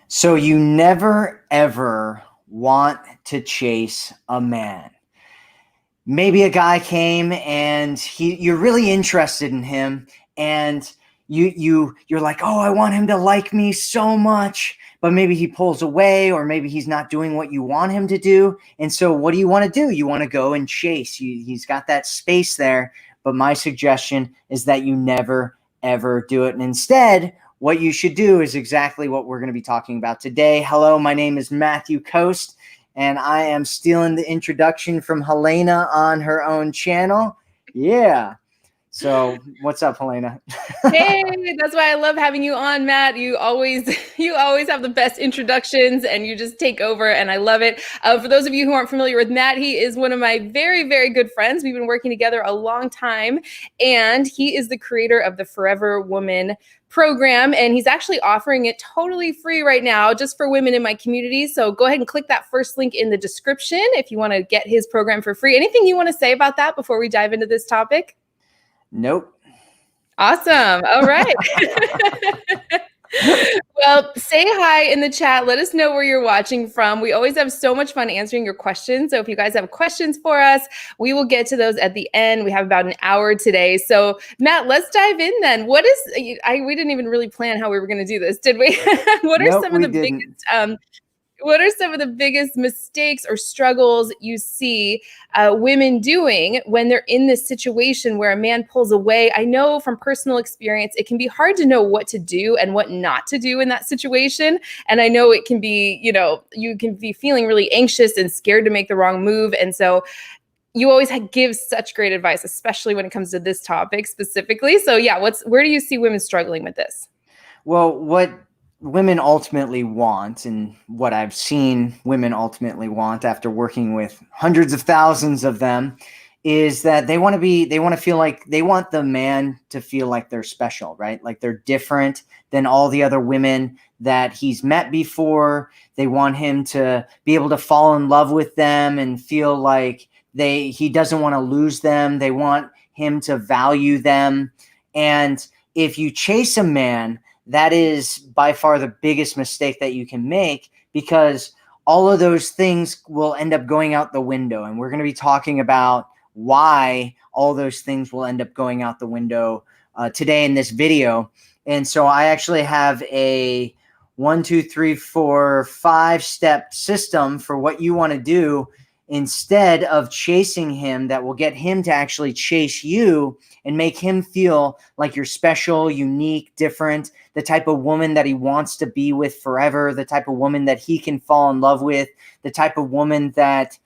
So you never, ever want to chase a man. Maybe a guy came and you're really interested in him, and you're like, oh, I want him to like me so much, but maybe he pulls away, or maybe he's not doing what you want him to do. And so what do you want to do? You want to go and chase. He's got that space there. But my suggestion is that you never, ever do it. And instead, what you should do is exactly what we're going to be talking about today. Hello, my name is Matthew Coast, and I am stealing the introduction from Helena on her own channel. Yeah. So what's up, Helena? Hey, that's why I love having you on, Matt. You always have the best introductions, and you just take over, and I love it. For those of you who aren't familiar with Matt, he is one of my very, very good friends. We've been working together a long time, and he is the creator of the Forever Woman program, and he's actually offering it totally free right now just for women in my community. So go ahead and click that first link in the description if you want to get his program for free. Anything you want to say about that before we dive into this topic? Nope. Awesome. All right. Well, say hi in the chat. Let us know where you're watching from. We always have so much fun answering your questions. So if you guys have questions for us, we will get to those at the end. We have about an hour today. So Matt, let's dive in then. We didn't even really plan how we were going to do this, did we? What are some of the biggest what are some of the biggest mistakes or struggles you see women doing when they're in this situation where a man pulls away? I know from personal experience, it can be hard to know what to do and what not to do in that situation. And I know it can be, you can be feeling really anxious and scared to make the wrong move. And so you always give such great advice, especially when it comes to this topic specifically. So yeah, where do you see women struggling with this? Well, what women ultimately want, and what I've seen women ultimately want after working with hundreds of thousands of them, is that they want to feel like they want the man to feel like they're special, right? Like they're different than all the other women that he's met before. They want him to be able to fall in love with them and feel like he doesn't want to lose them. They want him to value them. And if you chase a man, that is by far the biggest mistake that you can make, because all of those things will end up going out the window. And we're going to be talking about why all those things will end up going out the window today in this video. And so I actually have a 1, 2, 3, 4, 5-step system for what you want to do instead of chasing him, that will get him to actually chase you and make him feel like you're special, unique, different, the type of woman that he wants to be with forever, the type of woman that he can fall in love with, the type of woman that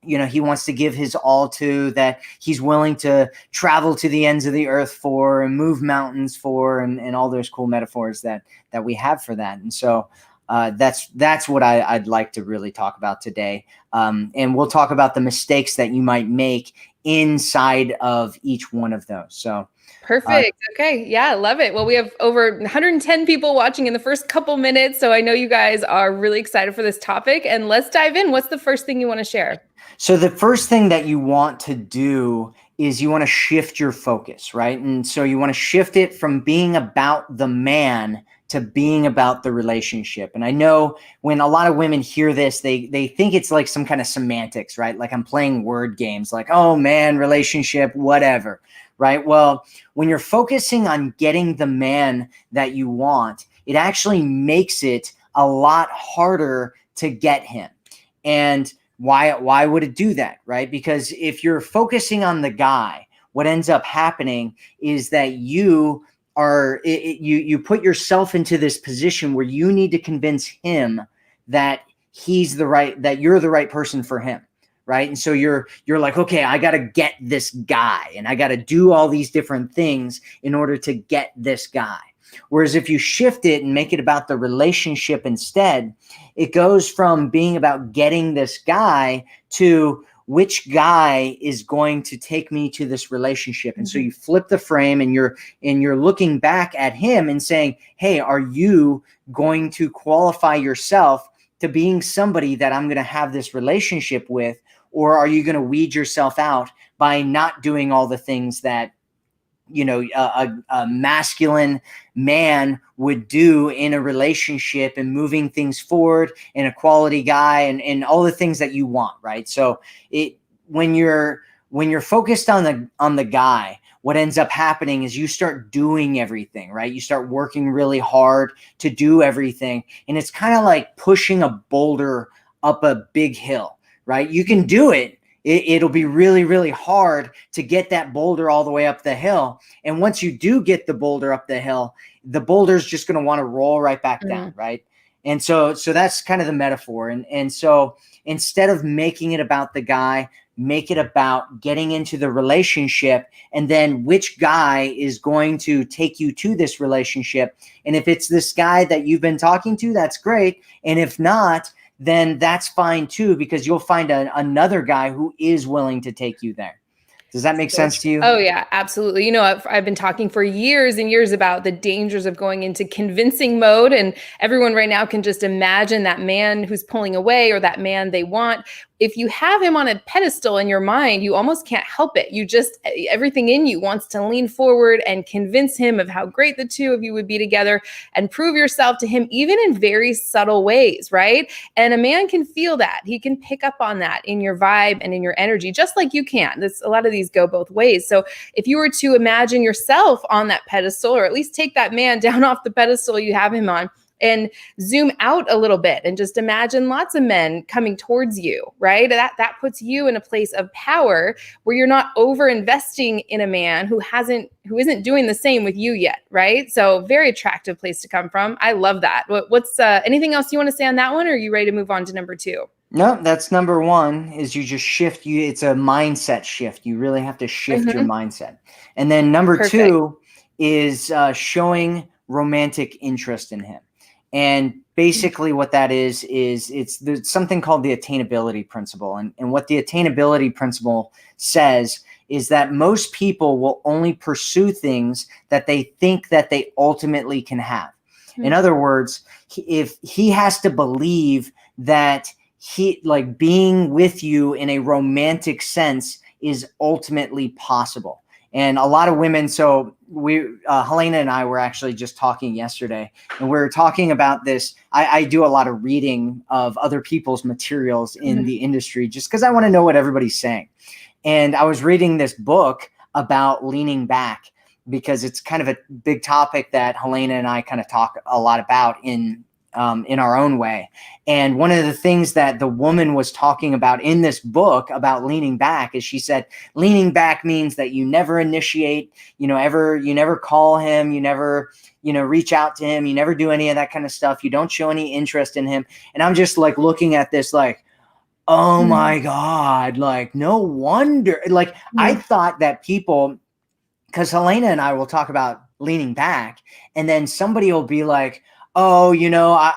he wants to give his all to, that he's willing to travel to the ends of the earth for and move mountains for, and all those cool metaphors that we have for that. And so that's what I'd like to really talk about today. And we'll talk about the mistakes that you might make inside of each one of those. So perfect. Okay. Yeah, I love it. Well, we have over 110 people watching in the first couple minutes, so I know you guys are really excited for this topic, and let's dive in. What's the first thing you want to share? So the first thing that you want to do is you want to shift your focus, right? And so you want to shift it from being about the man to being about the relationship. And I know when a lot of women hear this, they think it's like some kind of semantics, right? Like I'm playing word games, like, oh man, relationship, whatever, right? Well, when you're focusing on getting the man that you want, it actually makes it a lot harder to get him. And why would it do that, right? Because if you're focusing on the guy, what ends up happening is that you put yourself into this position where you need to convince him that that you're the right person for him, right? And so you're like, okay, I got to get this guy, and I got to do all these different things in order to get this guy. Whereas if you shift it and make it about the relationship instead, it goes from being about getting this guy to which guy is going to take me to this relationship. And so you flip the frame, and you're looking back at him and saying, hey, are you going to qualify yourself to being somebody that I'm going to have this relationship with? Or are you going to weed yourself out by not doing all the things that a masculine man would do in a relationship and moving things forward, and a quality guy, and all the things that you want, right? So when you're focused on the guy, what ends up happening is you start doing everything, right? You start working really hard to do everything. And it's kind of like pushing a boulder up a big hill, right? You can do it. It'll be really, really hard to get that boulder all the way up the hill. And once you do get the boulder up the hill, the boulder's just going to want to roll right back down, right? And so that's kind of the metaphor. And so instead of making it about the guy, make it about getting into the relationship, and then which guy is going to take you to this relationship. And if it's this guy that you've been talking to, that's great. And if not, then that's fine too, because you'll find another guy who is willing to take you there. Does that make sense to you? Oh yeah, absolutely. You know, I've been talking for years and years about the dangers of going into convincing mode, and everyone right now can just imagine that man who's pulling away, or that man they want. If you have him on a pedestal in your mind, you almost can't help it. You just, everything in you wants to lean forward and convince him of how great the two of you would be together, and prove yourself to him, even in very subtle ways, right? And a man can feel that. He can pick up on that in your vibe and in your energy, just like you can. A lot of these go both ways. So if you were to imagine yourself on that pedestal, or at least take that man down off the pedestal you have him on, and zoom out a little bit and just imagine lots of men coming towards you, right? That puts you in a place of power where you're not over investing in a man who isn't doing the same with you yet, right? So very attractive place to come from. I love that. What's anything else you want to say on that one, or are you ready to move on to number two? No, that's number one, is you just shift. It's a mindset shift. You really have to shift your mindset. And then number two is showing romantic interest in him. And basically what that is there's something called the attainability principle. And what the attainability principle says is that most people will only pursue things that they think that they ultimately can have. In other words, if he has to believe that being with you in a romantic sense is ultimately possible. And a lot of women, so Helena and I were actually just talking yesterday, and we were talking about this. I do a lot of reading of other people's materials in the industry, just because I want to know what everybody's saying. And I was reading this book about leaning back, because it's kind of a big topic that Helena and I kind of talk a lot about in our own way. And one of the things that the woman was talking about in this book about leaning back is, she said, leaning back means that you never initiate, you never call him, you never, reach out to him, you never do any of that kind of stuff. You don't show any interest in him. And I'm just like looking at this like, oh my God, like no wonder. Like I thought that people, because Helena and I will talk about leaning back, and then somebody will be like, oh,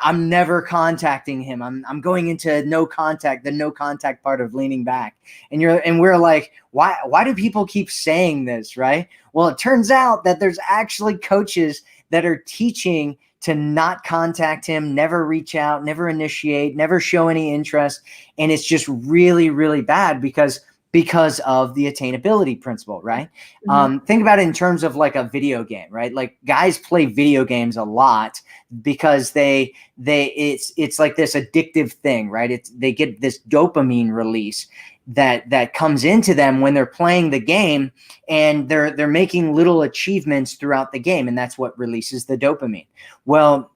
I'm never contacting him. I'm going into the no contact part of leaning back. And we're like, why do people keep saying this, right? Well, it turns out that there's actually coaches that are teaching to not contact him, never reach out, never initiate, never show any interest. And it's just really, really bad because of the attainability principle, right? Think about it in terms of like a video game, right? Like guys play video games a lot because it's like this addictive thing, right? They get this dopamine release that comes into them when they're playing the game, and they're making little achievements throughout the game, and that's what releases the dopamine. Well,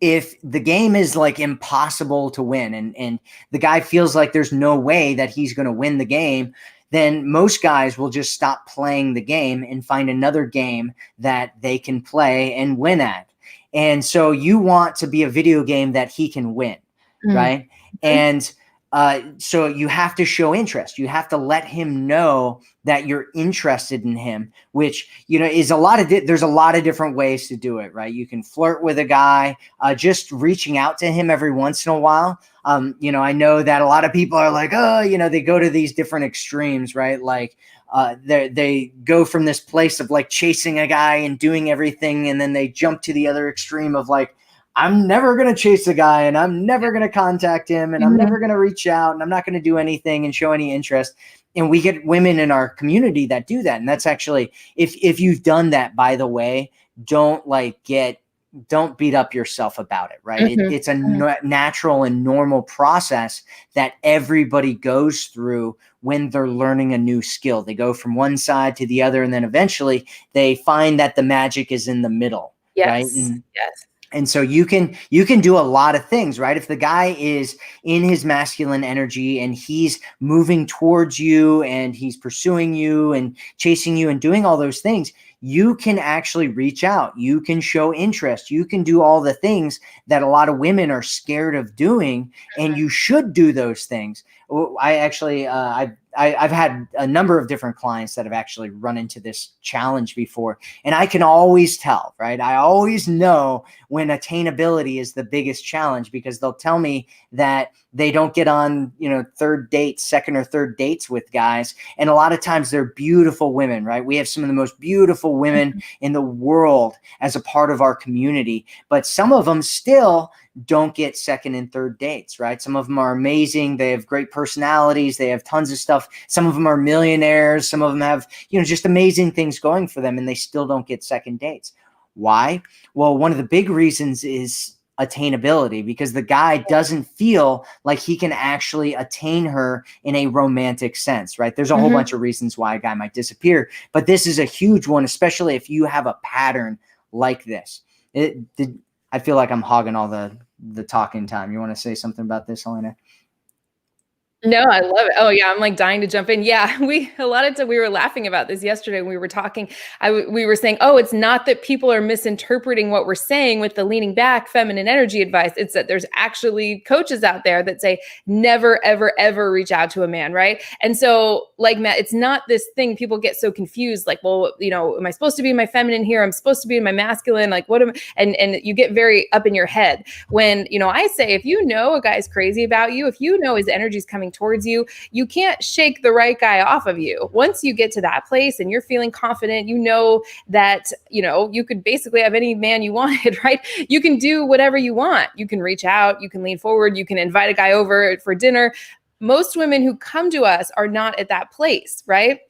if the game is like impossible to win, and the guy feels like there's no way that he's going to win the game, then most guys will just stop playing the game and find another game that they can play and win at. And so you want to be a video game that he can win, right? And so you have to show interest. You have to let him know that you're interested in him, which, is there's a lot of different ways to do it, right? You can flirt with a guy, just reaching out to him every once in a while. I know that a lot of people are like, oh, they go to these different extremes, right? Like, they go from this place of like chasing a guy and doing everything, and then they jump to the other extreme of like, I'm never going to chase a guy, and I'm never going to contact him, and I'm never going to reach out, and I'm not going to do anything and show any interest. And we get women in our community that do that. And that's actually, if you've done that, by the way, don't beat up yourself about it, right? It's a natural and normal process that everybody goes through when they're learning a new skill. They go from one side to the other, and then eventually they find that the magic is in the middle, right? And so you can do a lot of things, right? If the guy is in his masculine energy and he's moving towards you and he's pursuing you and chasing you and doing all those things, you can actually reach out. You can show interest. You can do all the things that a lot of women are scared of doing, and you should do those things. I actually, I've had a number of different clients that have actually run into this challenge before, and I can always tell, right? I always know when attainability is the biggest challenge, because they'll tell me that they don't get on, second or third dates with guys. And a lot of times they're beautiful women, right? We have some of the most beautiful women in the world as a part of our community, but some of them still don't get second and third dates, right? Some of them are amazing. They have great personalities. They have tons of stuff. Some of them are millionaires. Some of them have, just amazing things going for them, and they still don't get second dates. Why? Well, one of the big reasons is attainability, because the guy doesn't feel like he can actually attain her in a romantic sense, right? There's a whole bunch of reasons why a guy might disappear, but this is a huge one, especially if you have a pattern like this. I feel like I'm hogging all the talking time. You want to say something about this, Helena? No, I love it. Oh yeah, I'm like dying to jump in. Yeah, a lot of time we were laughing about this yesterday when we were talking. We were saying, oh, it's not that people are misinterpreting what we're saying with the leaning back feminine energy advice. It's that there's actually coaches out there that say never, ever, ever reach out to a man, right? And so, like Matt, it's not this thing. People get so confused, like, well, am I supposed to be in my feminine here? I'm supposed to be in my masculine. Like, what am? And you get very up in your head when I say, if you know a guy's crazy about you, if you know his energy's coming towards you, you can't shake the right guy off of you. Once you get to that place and you're feeling confident, that, you could basically have any man you wanted, right? You can do whatever you want. You can reach out, you can lean forward, you can invite a guy over for dinner. Most women who come to us are not at that place, right?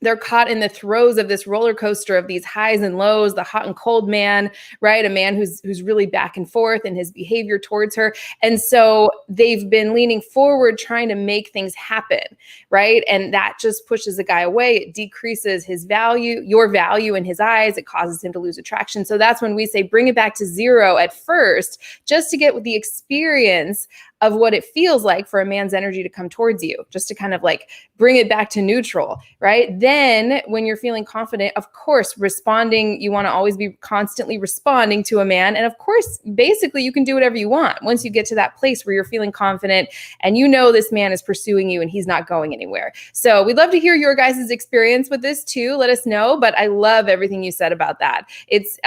They're caught in the throes of this roller coaster of these highs and lows, the hot and cold man, right? A man who's really back and forth in his behavior towards her. And so they've been leaning forward, trying to make things happen, right? And that just pushes the guy away. It decreases his value, your value in his eyes. It causes him to lose attraction. So that's when we say, bring it back to zero at first, just to get the experience of what it feels like for a man's energy to come towards you, just to kind of like bring it back to neutral, right? Then when you're feeling confident, of course, responding, you want to always be constantly responding to a man. And of course, basically you can do whatever you want once you get to that place where you're feeling confident and this man is pursuing you and he's not going anywhere. So we'd love to hear your guys' experience with this too. Let us know, but I love everything you said about that. It's,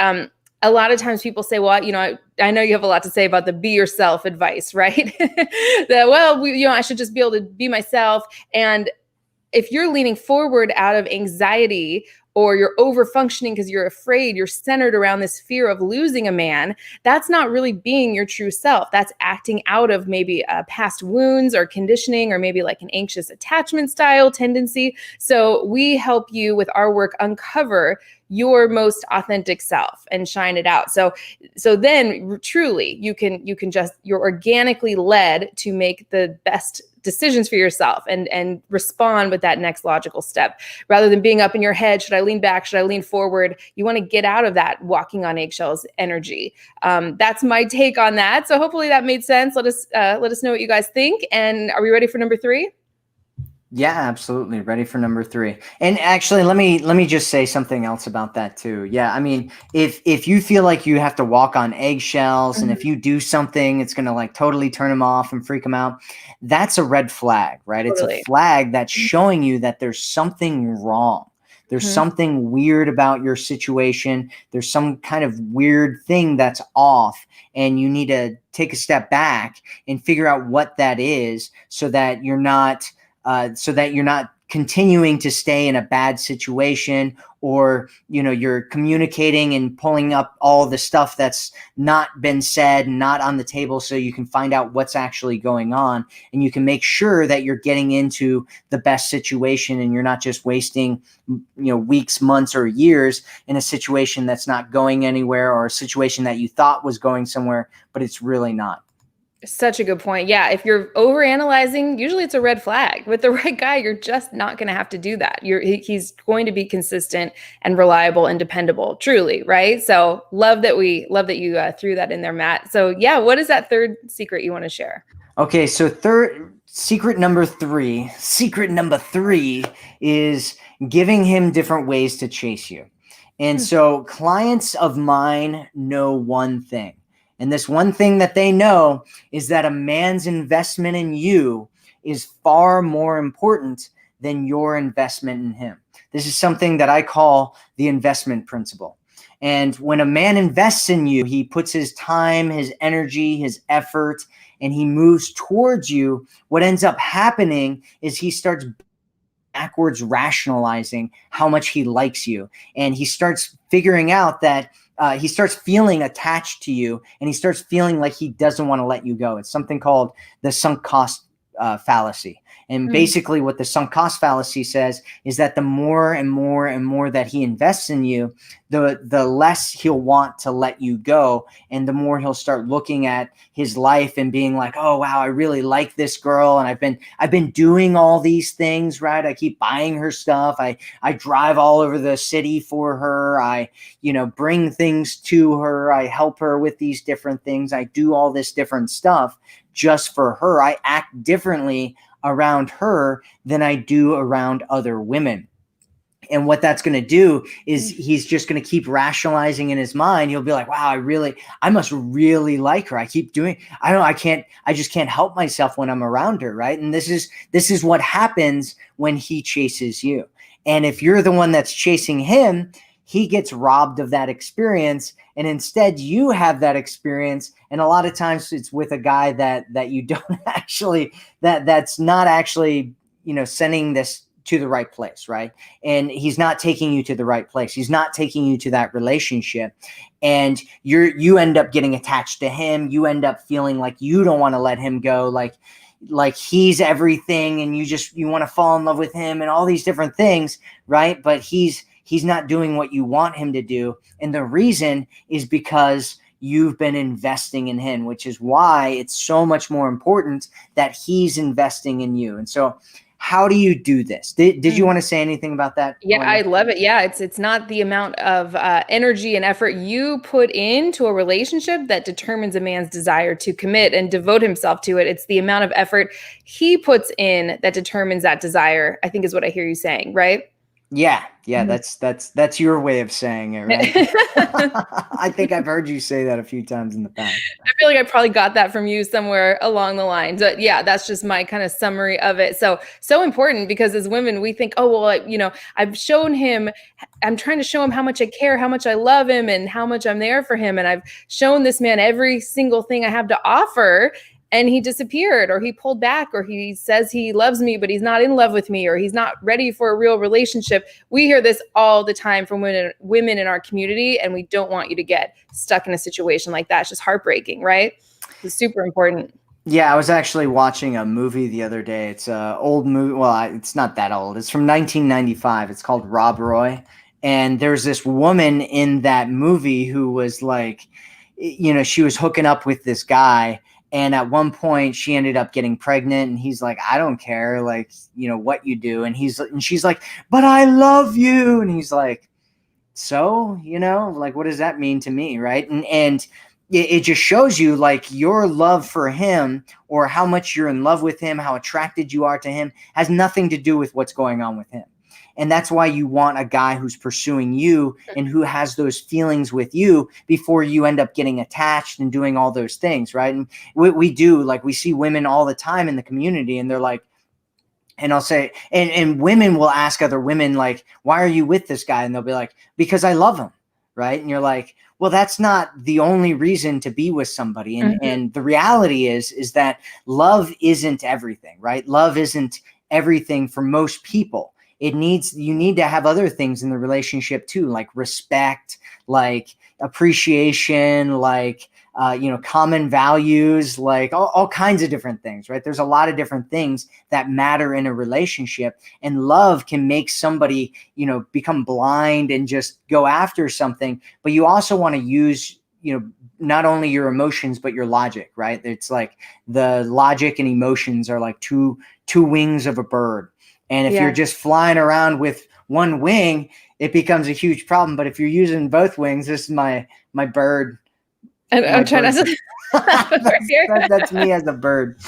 a lot of times people say, well, I know you have a lot to say about the be yourself advice, right? I should just be able to be myself. And if you're leaning forward out of anxiety or you're over functioning because you're afraid, you're centered around this fear of losing a man, that's not really being your true self. That's acting out of maybe past wounds or conditioning, or maybe like an anxious attachment style tendency. So we help you with our work uncover your most authentic self and shine it out. So then truly you're organically led to make the best decisions for yourself and respond with that next logical step rather than being up in your head. Should I lean back? Should I lean forward? You want to get out of that walking on eggshells energy. That's my take on that. So hopefully that made sense. Let us know what you guys think. And are we ready for number 3? Yeah, absolutely. Ready for number 3. And actually, let me just say something else about that too. Yeah, I mean, if you feel like you have to walk on eggshells, and if you do something, it's going to like totally turn them off and freak them out, that's a red flag, right? Totally. It's a flag that's showing you that there's something wrong. There's something weird about your situation. There's some kind of weird thing that's off, and you need to take a step back and figure out what that is so that you're not continuing to stay in a bad situation, or, you're communicating and pulling up all the stuff that's not been said, not on the table, so you can find out what's actually going on, and you can make sure that you're getting into the best situation, and you're not just wasting, weeks, months, or years in a situation that's not going anywhere, or a situation that you thought was going somewhere, but it's really not. Such a good point. Yeah, if you're overanalyzing, usually it's a red flag. With the right guy, you're just not going to have to do that. He's going to be consistent and reliable and dependable, truly, right? So love that you threw that in there, Matt. So yeah, what is that third secret you want to share? Okay, so secret number three is giving him different ways to chase you. And so clients of mine know one thing. And this one thing that they know is that a man's investment in you is far more important than your investment in him. This is something that I call the investment principle. And when a man invests in you, he puts his time, his energy, his effort, and he moves towards you. What ends up happening is he starts backwards rationalizing how much he likes you. And he starts figuring out that he starts feeling attached to you, and he starts feeling like he doesn't want to let you go. It's something called the sunk cost fallacy. And basically what the sunk cost fallacy says is that the more and more and more that he invests in you, the less he'll want to let you go. And the more he'll start looking at his life and being like, oh, wow, I really like this girl. And I've been doing all these things, right? I keep buying her stuff. I drive all over the city for her. I, bring things to her. I help her with these different things. I do all this different stuff just for her. I act differently around her than I do around other women. And what that's going to do is he's just going to keep rationalizing in his mind. He'll be like, wow, I must really like her. I just can't help myself when I'm around her. Right. And this is what happens when he chases you. And if you're the one that's chasing him, he gets robbed of that experience. And instead you have that experience. And a lot of times it's with a guy that you don't actually, that's not actually, sending this to the right place, right? And he's not taking you to the right place. He's not taking you to that relationship. And you end up getting attached to him. You end up feeling like you don't want to let him go, like he's everything, and you want to fall in love with him and all these different things, right? But he's not doing what you want him to do. And the reason is because you've been investing in him, which is why it's so much more important that he's investing in you. And so how do you do this? Did you want to say anything about that? Yeah, I love it. Yeah, it's not the amount of energy and effort you put into a relationship that determines a man's desire to commit and devote himself to it. It's the amount of effort he puts in that determines that desire, I think is what I hear you saying, right? Yeah, that's your way of saying it, right? I think I've heard you say that a few times in the past. I feel like I probably got that from you somewhere along the line. But yeah, that's just my kind of summary of it. So important, because as women, we think, oh, well, I'm trying to show him how much I care, how much I love him, and how much I'm there for him. And I've shown this man every single thing I have to offer. And he disappeared, or he pulled back, or he says he loves me, but he's not in love with me, or he's not ready for a real relationship. We hear this all the time from women in our community, and we don't want you to get stuck in a situation like that. It's just heartbreaking, right? It's super important. Yeah, I was actually watching a movie the other day. It's an old movie. Well, it's not that old. It's from 1995. It's called Rob Roy. And there's this woman in that movie who was like, she was hooking up with this guy. And at one point she ended up getting pregnant, and he's like, I don't care, what you do. And she's like, but I love you. And he's like, so, what does that mean to me? Right. And it just shows you your love for him, or how much you're in love with him, how attracted you are to him, has nothing to do with what's going on with him. And that's why you want a guy who's pursuing you and who has those feelings with you before you end up getting attached and doing all those things, right? And we see women all the time in the community, and they're like, and I'll say, and women will ask other women, why are you with this guy? And they'll be like, because I love him, right? And you're like, well, that's not the only reason to be with somebody. And the reality is that love isn't everything, right? Love isn't everything for most people. You need to have other things in the relationship too, like respect, like appreciation, like common values, like all kinds of different things, right? There's a lot of different things that matter in a relationship, and love can make somebody, become blind and just go after something. But you also want to use, not only your emotions, but your logic, right? It's like the logic and emotions are like two wings of a bird. And if you're just flying around with one wing, it becomes a huge problem. But if you're using both wings, this is my bird. I'm trying to. That's me as a bird.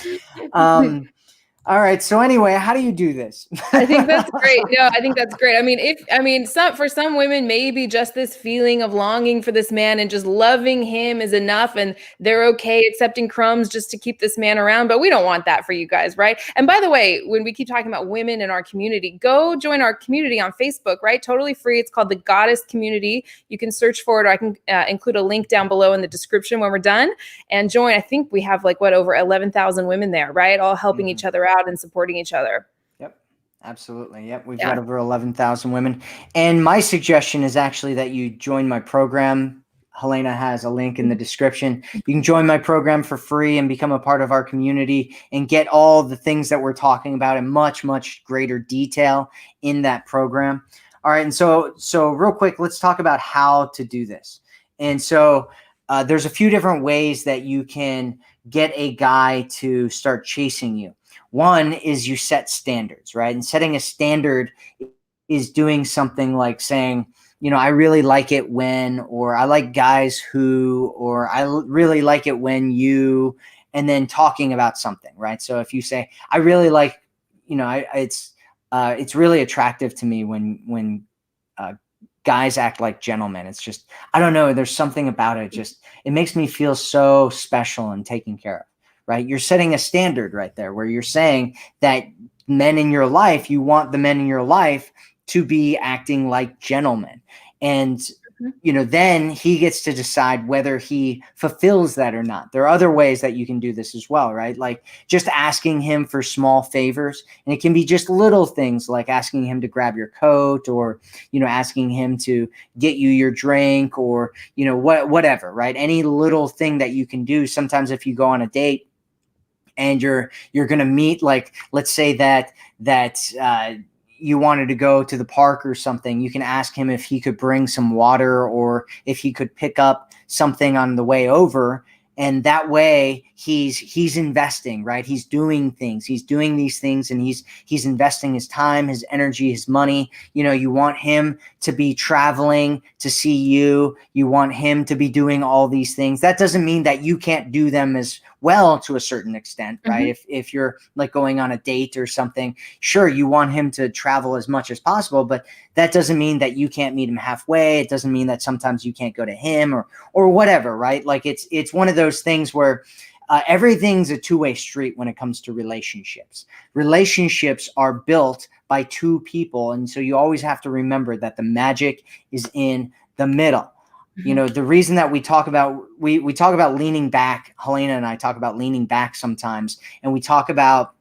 All right. So anyway, how do you do this? I think that's great. No, I think that's great. I mean, for some women, maybe just this feeling of longing for this man and just loving him is enough, and they're okay accepting crumbs just to keep this man around. But we don't want that for you guys, right? And by the way, when we keep talking about women in our community, go join our community on Facebook, right? Totally free. It's called the Goddess Community. You can search for it, or I can include a link down below in the description when we're done, and join. I think we have over 11,000 women there, right? All helping each other out and supporting each other. Yep, absolutely. Yep, we've got over 11,000 women. And my suggestion is actually that you join my program. Helena has a link in the description. You can join my program for free and become a part of our community and get all the things that we're talking about in much, much greater detail in that program. All right, and so real quick, let's talk about how to do this. And so there's a few different ways that you can get a guy to start chasing you. One is you set standards, right? And setting a standard is doing something like saying, I really like it when, or I like guys who, or I really like it when you, and then talking about something, right? So if you say, I really like, it's really attractive to me when guys act like gentlemen. It's just, I don't know, there's something about it. It makes me feel so special and taken care of, right? You're setting a standard right there where you're saying that men in your life, you want the men in your life to be acting like gentlemen. And, then he gets to decide whether he fulfills that or not. There are other ways that you can do this as well, right? Like just asking him for small favors. And it can be just little things like asking him to grab your coat, or, asking him to get you your drink, or, whatever, right? Any little thing that you can do. Sometimes if you go on a date and you're going to meet, like, let's say that you wanted to go to the park or something, you can ask him if he could bring some water, or if he could pick up something on the way over. And that way he's investing, right? He's doing things. He's doing these things, and he's investing his time, his energy, his money. You want him to be traveling to see you. You want him to be doing all these things. That doesn't mean that you can't do them as well to a certain extent, right? If you're like going on a date or something, sure, you want him to travel as much as possible, but that doesn't mean that you can't meet him halfway. It doesn't mean that sometimes you can't go to him or whatever, right? Like it's one of those things where everything's a two-way street when it comes to relationships. Relationships are built by two people. And so you always have to remember that the magic is in the middle. The reason that we talk about leaning back, Helena and I talk about leaning back sometimes, and we talk about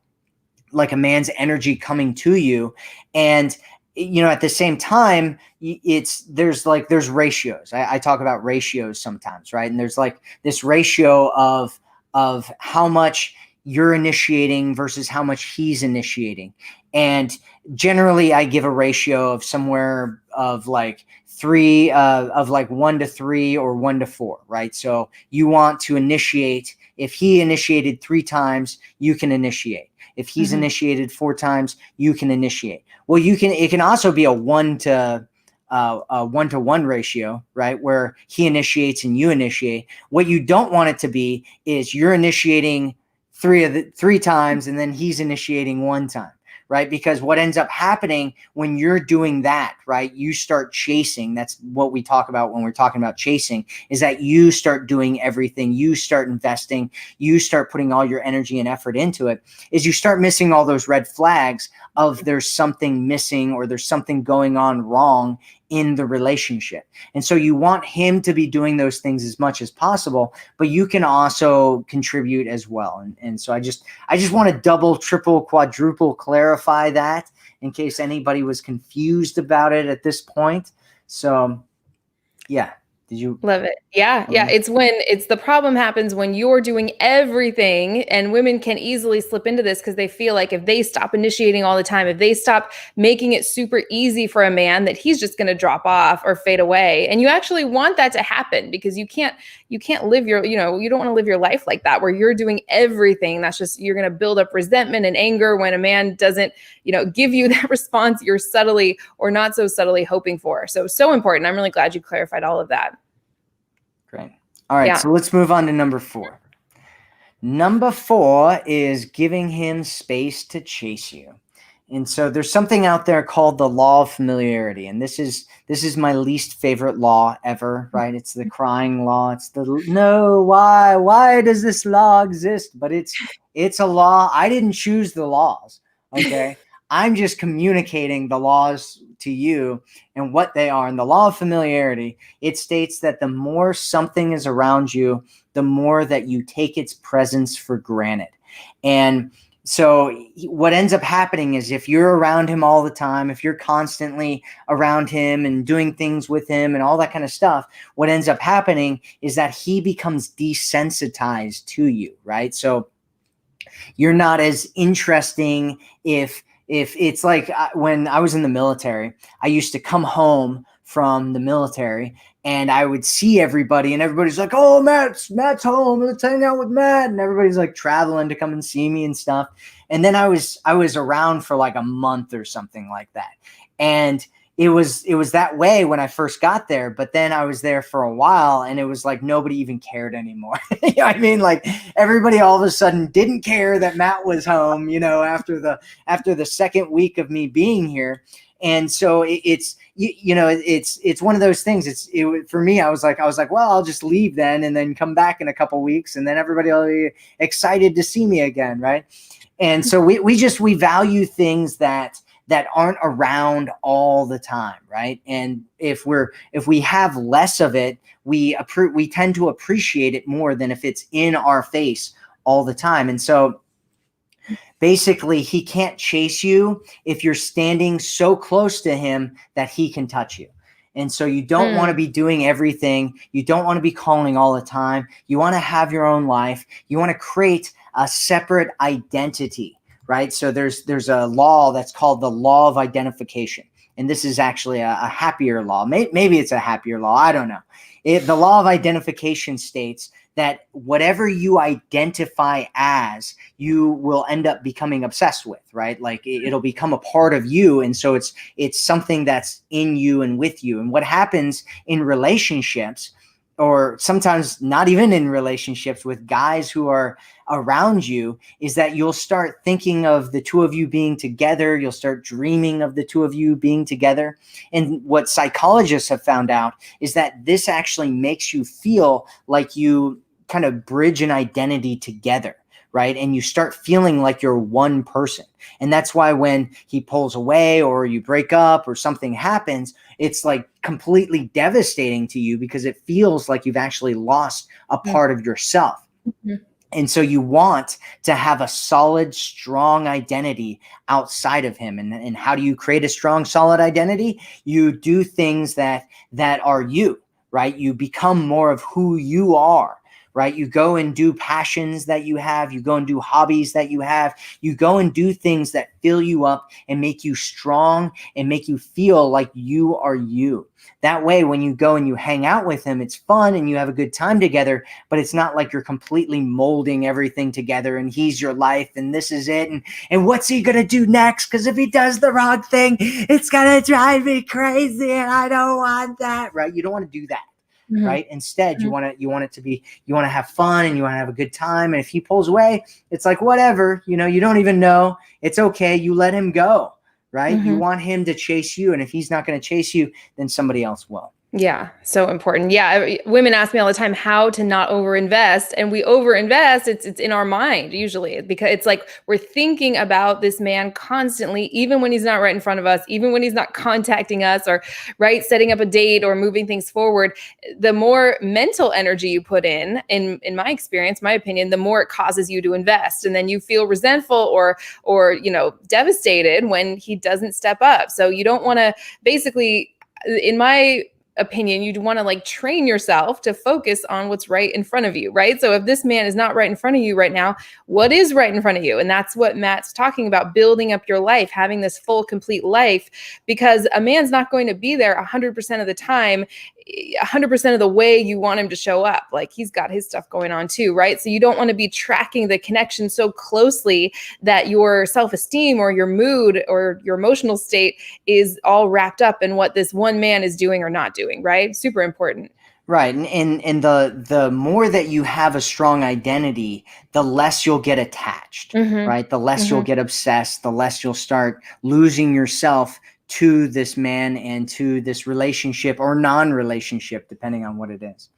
like a man's energy coming to you. And, at the same time, there's ratios. I talk about ratios sometimes, right? And there's like this ratio of how much you're initiating versus how much he's initiating. And generally I give a ratio of somewhere of like 3 of like 1 to 3 or 1 to 4, right? So you want to initiate. If he initiated 3 times, you can initiate. If he's initiated 4 times, you can initiate. Well, it can also be a 1 to 1 ratio, right? Where he initiates and you initiate. What you don't want it to be is you're initiating 3 times and then he's initiating 1 time, right? Because what ends up happening when you're doing that, right? You start chasing. That's what we talk about when we're talking about chasing, is that you start doing everything. You start investing. You start putting all your energy and effort into it. Is you start missing all those red flags of there's something missing or there's something going on wrong in the relationship. And so you want him to be doing those things as much as possible, but you can also contribute as well. And so I just want to double, triple, quadruple clarify that in case anybody was confused about it at this point. So yeah. Did you love it? Yeah. Yeah. It's the problem happens when you're doing everything, and women can easily slip into this because they feel like if they stop initiating all the time, if they stop making it super easy for a man, that he's just going to drop off or fade away. And you actually want that to happen because you can't live your, you don't want to live your life like that where you're doing everything. That's just, you're going to build up resentment and anger when a man doesn't, give you that response you're subtly or not so subtly hoping for. So important. I'm really glad you clarified all of that. Great. All right, so let's move on to number 4. Number 4 is giving him space to chase you. And so there's something out there called the law of familiarity. And this is my least favorite law ever, right? It's the crying law. It's the no, why does this law exist? But it's a law. I didn't choose the laws. Okay. I'm just communicating the laws to you and what they are. And the law of familiarity, it states that the more something is around you, the more that you take its presence for granted. And so what ends up happening is if you're around him all the time, if you're constantly around him and doing things with him and all that kind of stuff, what ends up happening is that he becomes desensitized to you, right? So you're not as interesting if it's like when I was in the military, I used to come home from the military and I would see everybody and everybody's like, oh, Matt's home. Let's hang out with Matt. And everybody's like traveling to come and see me and stuff. And then I was around for like a month or something like that. And it was that way when I first got there, but then I was there for a while and it was like nobody even cared anymore. You know what I mean? Like everybody all of a sudden didn't care that Matt was home, after the second week of me being here. And so it's one of those things. For me, I was like, well, I'll just leave then and then come back in a couple weeks and then everybody will be excited to see me again, right? And so we value things that aren't around all the time, right? And if we have less of it, we tend to appreciate it more than if it's in our face all the time. And so basically, he can't chase you if you're standing so close to him that he can touch you. And so you don't want to be doing everything. You don't want to be calling all the time. You want to have your own life. You want to create a separate identity. Right. So there's a law that's called the law of identification. And this is actually a happier law. Maybe it's a happier law. I don't know. The law of identification states that whatever you identify as, you will end up becoming obsessed with, right? Like it'll become a part of you. And so it's something that's in you and with you. And what happens in relationships, or sometimes not even in relationships with guys who are around you, is that you'll start thinking of the two of you being together. You'll start dreaming of the two of you being together. And what psychologists have found out is that this actually makes you feel like you kind of bridge an identity together, right? And you start feeling like you're one person. And that's why when he pulls away or you break up or something happens, it's like completely devastating to you because it feels like you've actually lost a part of yourself. Mm-hmm. And so you want to have a solid, strong identity outside of him. And how do you create a strong, solid identity? You do things that are you, right? You become more of who you are. Right? You go and do passions that you have. You go and do hobbies that you have. You go and do things that fill you up and make you strong and make you feel like you are you. That way, when you go and you hang out with him, it's fun and you have a good time together, but it's not like you're completely molding everything together and he's your life and this is it. And what's he going to do next? Because if he does the wrong thing, it's going to drive me crazy and I don't want that, right? You don't want to do that. Mm-hmm. Right. Instead, you want to have fun and you want to have a good time. And if he pulls away, it's like, whatever, you don't even know. It's okay. You let him go. Right. Mm-hmm. You want him to chase you. And if he's not going to chase you, then somebody else will. Yeah, so important. Yeah, women ask me all the time how to not overinvest, and we overinvest. It's in our mind usually because it's like we're thinking about this man constantly, even when he's not right in front of us, even when he's not contacting us or right setting up a date or moving things forward. The more mental energy you put in my experience, my opinion, the more it causes you to invest, and then you feel resentful or devastated when he doesn't step up. So you don't want to basically, in my opinion, you'd want to like train yourself to focus on what's right in front of you, right? So if this man is not right in front of you right now, what is right in front of you? And that's what Matt's talking about, building up your life, having this full, complete life, because a man's not going to be there 100% of the time, 100% of the way you want him to show up. Like he's got his stuff going on too, right? So you don't want to be tracking the connection so closely that your self-esteem or your mood or your emotional state is all wrapped up in what this one man is doing or not doing, right? Super important. Right. And the more that you have a strong identity, the less you'll get attached, right? The less you'll get obsessed, the less you'll start losing yourself to this man and to this relationship or non-relationship, depending on what it is.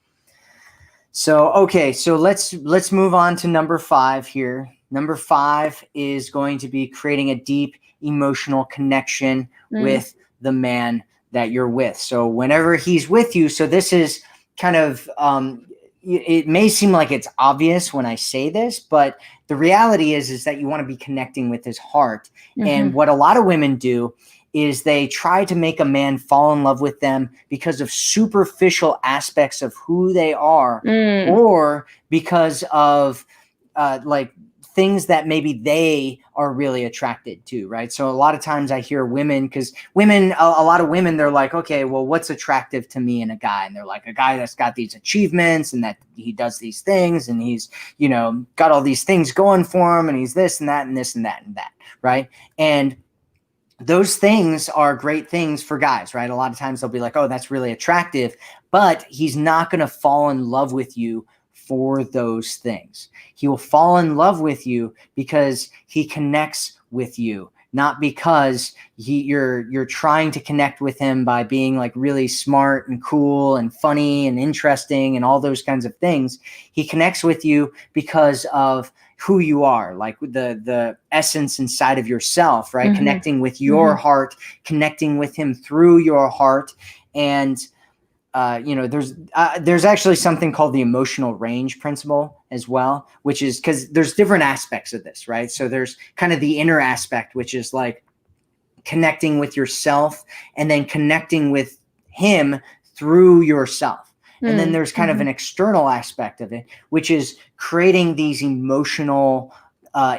So, okay, so let's move on to number 5 here. Number 5 is going to be creating a deep emotional connection with the man that you're with. So whenever he's with you, so this is kind of, it may seem like it's obvious when I say this, but the reality is that you want to be connecting with his heart. And what a lot of women do is they try to make a man fall in love with them because of superficial aspects of who they are, or because of like things that maybe they are really attracted to, right? So a lot of times I hear women, because women, a lot of women, they're like, okay, well, what's attractive to me in a guy? And they're like, a guy that's got these achievements and that he does these things and he's, got all these things going for him and he's this and that and this and that and that, right? And those things are great things for guys, right? A lot of times they'll be like, oh, that's really attractive, but he's not going to fall in love with you for those things. He will fall in love with you because he connects with you, not because you're trying to connect with him by being like really smart and cool and funny and interesting and all those kinds of things. He connects with you because of who you are, like the essence inside of yourself, right? Connecting with your heart, connecting with him through your heart. And there's actually something called the emotional range principle as well, which is because there's different aspects of this, right? So there's kind of the inner aspect, which is like connecting with yourself and then connecting with him through yourself. And then there's kind of an external aspect of it, which is creating these emotional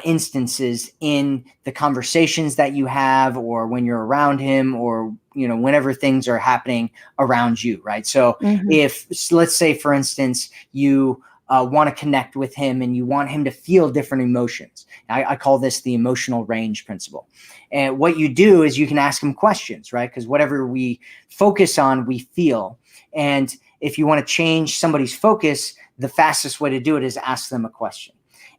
instances in the conversations that you have or when you're around him or, whenever things are happening around you, right? So if, let's say, for instance, you want to connect with him and you want him to feel different emotions. I call this the emotional range principle. And what you do is you can ask him questions, right? Because whatever we focus on, we feel. And if you want to change somebody's focus, the fastest way to do it is ask them a question.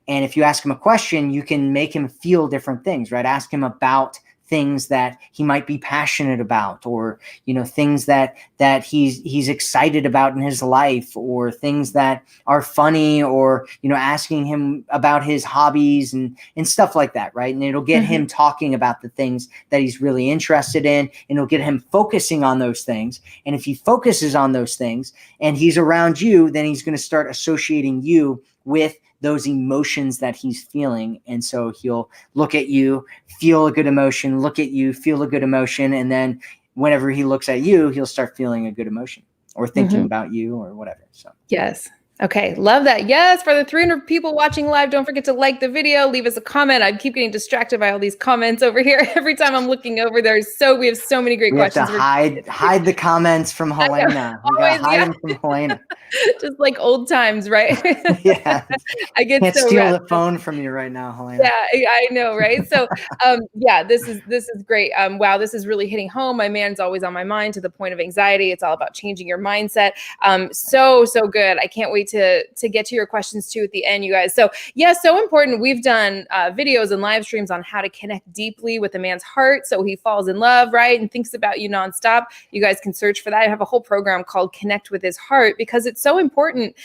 And if you ask him a question, you can make him feel different things, right? Ask him about things that he might be passionate about, or things that he's excited about in his life, or things that are funny, or asking him about his hobbies and stuff like that, right? And it'll get him talking about the things that he's really interested in, and it'll get him focusing on those things. And if he focuses on those things and he's around you, then he's going to start associating you with those emotions that he's feeling. And so he'll look at you, feel a good emotion, look at you, feel a good emotion. And then whenever he looks at you, he'll start feeling a good emotion or thinking about you or whatever. So, yes. Okay. Love that. Yes. For the 300 people watching live, don't forget to like the video, leave us a comment. I keep getting distracted by all these comments over here. Every time I'm looking over there, we have so many great questions. We have to hide the comments from Helena. We got to hide them from Helena. Just like old times, right? Yeah. I can't steal the phone from you right now, Helena. Yeah, I know, right? So, this is great. Wow, this is really hitting home. My man's always on my mind to the point of anxiety. It's all about changing your mindset. So good. I can't wait to get to your questions too at the end, you guys. So yeah, so important. We've done videos and live streams on how to connect deeply with a man's heart so he falls in love, right? And thinks about you nonstop. You guys can search for that. I have a whole program called Connect with His Heart because it's so important.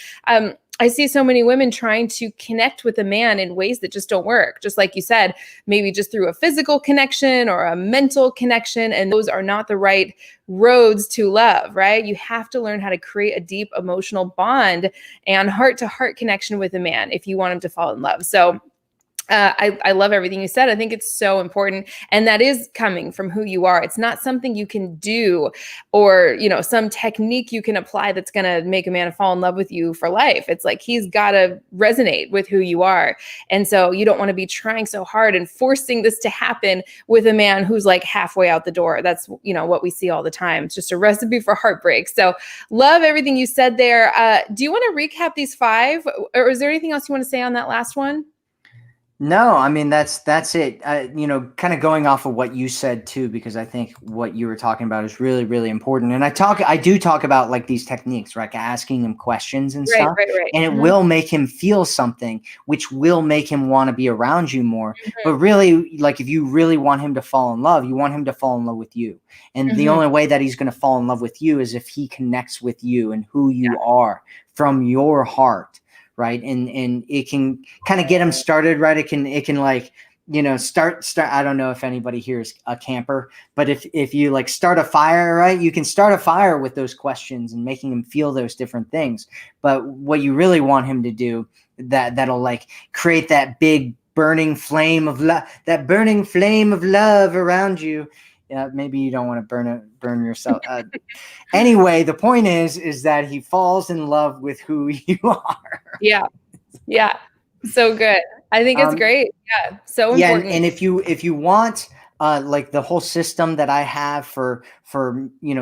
I see so many women trying to connect with a man in ways that just don't work. Just like you said, maybe just through a physical connection or a mental connection. And those are not the right roads to love, right? You have to learn how to create a deep emotional bond and heart to heart connection with a man if you want him to fall in love. So I love everything you said. I think it's so important. And that is coming from who you are. It's not something you can do or, some technique you can apply that's going to make a man fall in love with you for life. It's like he's got to resonate with who you are. And so you don't want to be trying so hard and forcing this to happen with a man who's like halfway out the door. That's, what we see all the time. It's just a recipe for heartbreak. So love everything you said there. Do you want to recap these 5 or is there anything else you want to say on that last one? No, I mean, that's it. Kind of going off of what you said too, because I think what you were talking about is really, really important. And I do talk about like these techniques, right? Asking him questions and stuff, Right. and it will make him feel something, which will make him want to be around you more. But really, like if you really want him to fall in love, you want him to fall in love with you. And the only way that he's going to fall in love with you is if he connects with you and who you are from your heart. Right. And it can kind of get them started, right? It can like, start. I don't know if anybody here is a camper, but if you like start a fire, right, you can start a fire with those questions and making him feel those different things. But what you really want him to do that'll like create that big burning flame of love, around you. Maybe you don't want to burn yourself. Anyway, the point is that he falls in love with who you are. Yeah. So good. I think it's great. Yeah. So important. And if you want like the whole system that I have for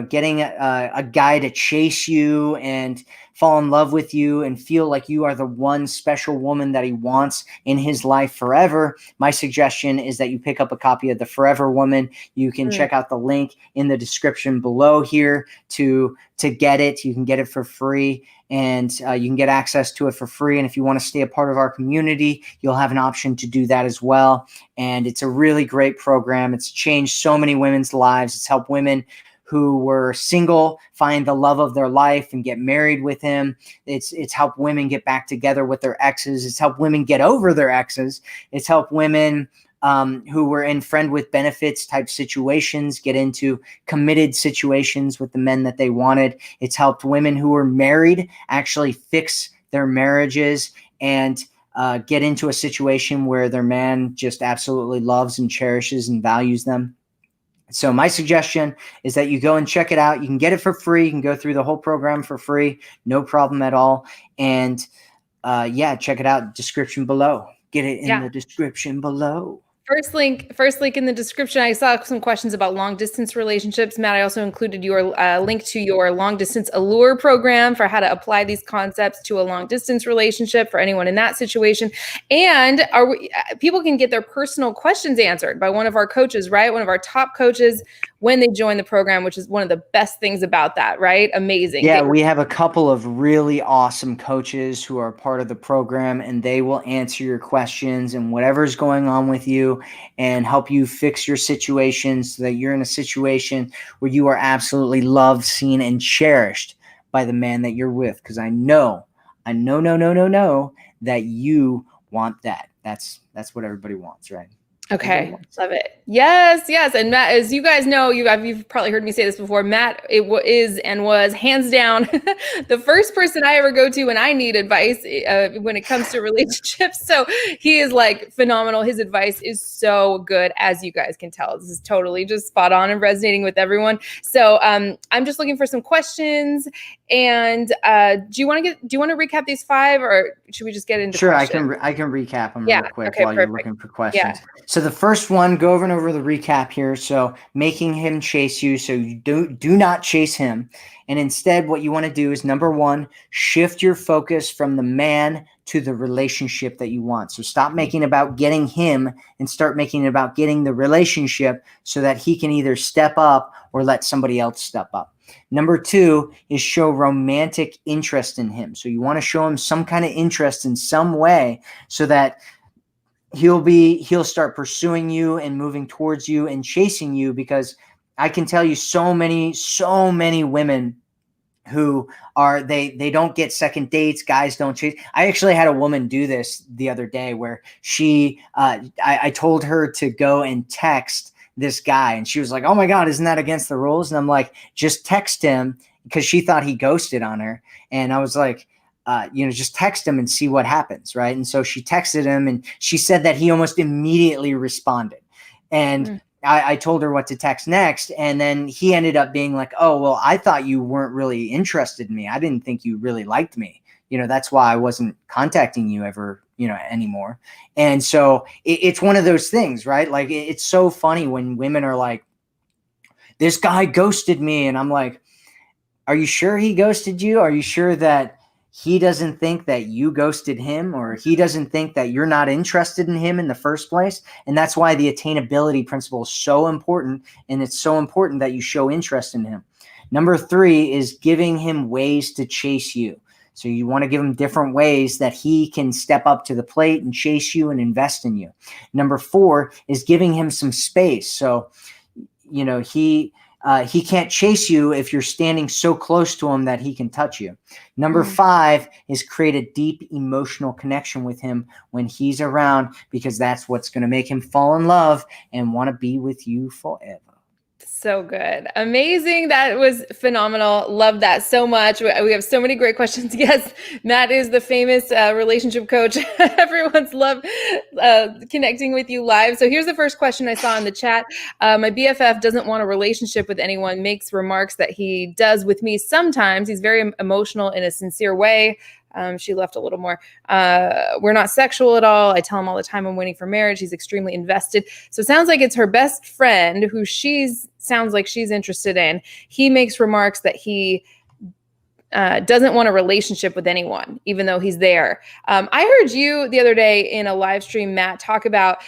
getting a guy to chase you and fall in love with you and feel like you are the one special woman that he wants in his life forever, my suggestion is that you pick up a copy of The Forever Woman. You can check out the link in the description below here to get it. You can get it for free, and you can get access to it for free. And if you want to stay a part of our community, you'll have an option to do that as well. And it's a really great program. It's changed so many women's lives. It's helped women who were single find the love of their life and get married with him. It's helped women get back together with their exes. It's helped women get over their exes. It's helped women who were in friend with benefits type situations get into committed situations with the men that they wanted. It's helped women who were married actually fix their marriages and get into a situation where their man just absolutely loves and cherishes and values them. So my suggestion is that you go and check it out. You can get it for free. You can go through the whole program for free. No problem at all. And check it out. Description below. Get it in the description below. First link in the description. I saw some questions about long distance relationships. Matt, I also included your link to your long distance allure program for how to apply these concepts to a long distance relationship for anyone in that situation. And people can get their personal questions answered by one of our coaches, right? One of our top coaches when they join the program, which is one of the best things about that, right? Amazing. Yeah, we have a couple of really awesome coaches who are part of the program, and they will answer your questions and whatever's going on with you and help you fix your situation so that you're in a situation where you are absolutely loved, seen, and cherished by the man that you're with. Because I know that you want that. That's what everybody wants, right? Okay, love it. Yes. And Matt, as you guys know, you've probably heard me say this before. Matt is and was hands down the first person I ever go to when I need advice when it comes to relationships. So he is like phenomenal. His advice is so good, as you guys can tell. This is totally just spot on and resonating with everyone. So I'm just looking for some questions. And do you want to recap these 5, or should we just get into Sure, questions? I can recap them real quick while you're looking for questions. So So the first one, go over and over the recap here. So making him chase you, so you do not chase him. And instead, what you want to do is, number one, shift your focus from the man to the relationship that you want. So stop making it about getting him and start making it about getting the relationship, so that he can either step up or let somebody else step up. Number two is show romantic interest in him. So you want to show him some kind of interest in some way, so that he'll start pursuing you and moving towards you and chasing you. Because I can tell you so many women who are, they don't get second dates. Guys don't chase. I actually had a woman do this the other day, where I told her to go and text this guy, and she was like, "Oh my God, isn't that against the rules?" And I'm like, "Just text him," because she thought he ghosted on her. And I was like, just text him and see what happens. Right. And so she texted him, and she said that he almost immediately responded. And I told her what to text next. And then he ended up being like, "Oh, well, I thought you weren't really interested in me. I didn't think you really liked me. That's why I wasn't contacting you ever, anymore." And so it's one of those things, right? Like, it's so funny when women are like, "This guy ghosted me." And I'm like, "Are you sure he ghosted you? Are you sure that he doesn't think that you ghosted him, or he doesn't think that you're not interested in him in the first place?" And that's why the attainability principle is so important. And it's so important that you show interest in him. Number three is giving him ways to chase you. So you want to give him different ways that he can step up to the plate and chase you and invest in you. Number four is giving him some space. So, he can't chase you if you're standing so close to him that he can touch you. Number five is create a deep emotional connection with him when he's around, because that's what's going to make him fall in love and want to be with you forever. So good. Amazing. That was phenomenal. Love that so much. We have so many great questions. Yes, Matt is the famous relationship coach. Everyone's loved connecting with you live. So here's the first question I saw in the chat. My BFF doesn't want a relationship with anyone, makes remarks that he does with me sometimes. He's very emotional in a sincere way. She left a little more. We're not sexual at all. I tell him all the time I'm waiting for marriage. He's extremely invested. So it sounds like it's her best friend who sounds like she's interested in. He makes remarks that he doesn't want a relationship with anyone, even though he's there. I heard you the other day in a live stream, Matt, talk about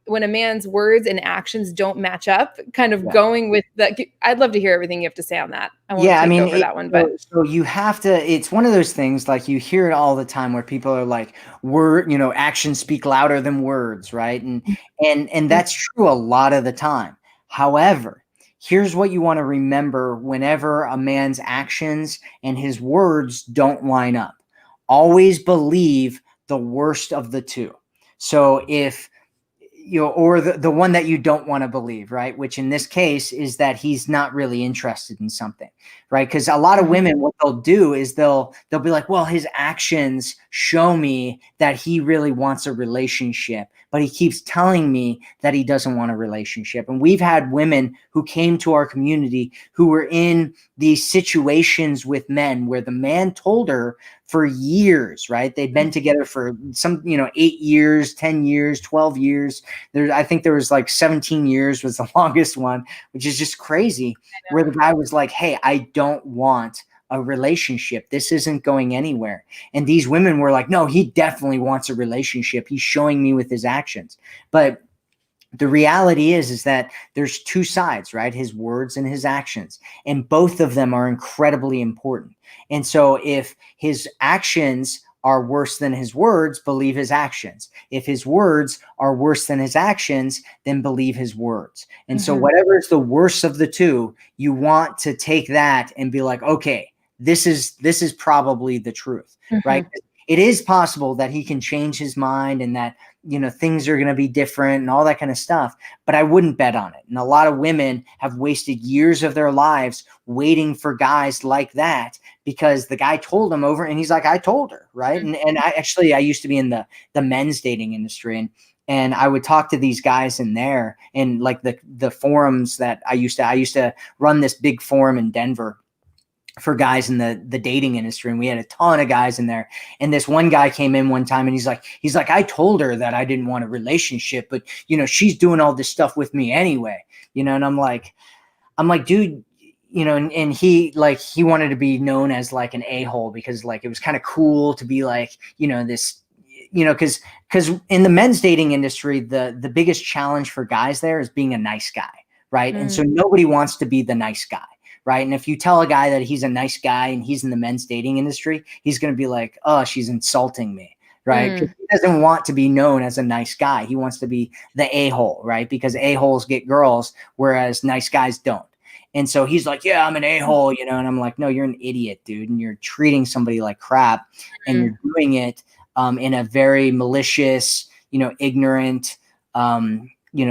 when a man's words and actions don't match up, kind of going with that. I'd love to hear everything you have to say on that. I won't take over that one, but so you have to, it's one of those things, like you hear it all the time where people are like, actions speak louder than words. Right. And that's true a lot of the time. However, here's what you want to remember whenever a man's actions and his words don't line up. Always believe the worst of the two. So if or the one that you don't want to believe, right? Which in this case is that he's not really interested in something, right? Because a lot of women, what they'll do is they'll be like, "Well, his actions show me that he really wants a relationship, but he keeps telling me that he doesn't want a relationship." And we've had women who came to our community who were in these situations with men where the man told her for years, right? They'd been together for 8 years, 10 years, 12 years. I think there was like 17 years was the longest one, which is just crazy, where the guy was like, "Hey, I don't want a relationship. This isn't going anywhere." And these women were like, "No, he definitely wants a relationship. He's showing me with his actions." But the reality is that there's two sides, right? His words and his actions, and both of them are incredibly important. And so if his actions are worse than his words, believe his actions. If his words are worse than his actions, then believe his words. And so whatever is the worst of the two, you want to take that and be like, "Okay, this is probably the truth," right? It is possible that he can change his mind and that, things are going to be different and all that kind of stuff, but I wouldn't bet on it. And a lot of women have wasted years of their lives waiting for guys like that because the guy told them over, and he's like, "I told her," right? And I used to be in the men's dating industry, and I would talk to these guys in there, and like the forums that I used to run this big forum in Denver. for guys in the dating industry, and we had a ton of guys in there. And this one guy came in one time and he's like, I told her that I didn't want a relationship, but she's doing all this stuff with me anyway, and I'm like, dude, and he wanted to be known as like an a-hole because like it was kind of cool to be like, this, because in the men's dating industry, the biggest challenge for guys there is being a nice guy, right? And so nobody wants to be the nice guy. Right. And if you tell a guy that he's a nice guy and he's in the men's dating industry, he's going to be like, oh, she's insulting me. Right. 'Cause he doesn't want to be known as a nice guy. He wants to be the a-hole. Right. Because a-holes get girls, whereas nice guys don't. And so he's like, yeah, I'm an a-hole, and I'm like, no, you're an idiot, dude. And you're treating somebody like crap and you're doing it in a very malicious, ignorant,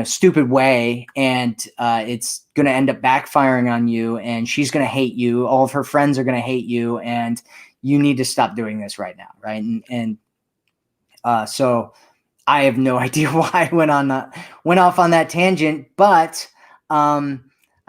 stupid way. And it's going to end up backfiring on you, and she's going to hate you. All of her friends are going to hate you, and you need to stop doing this right now. Right. And so I have no idea why I went off on that tangent, but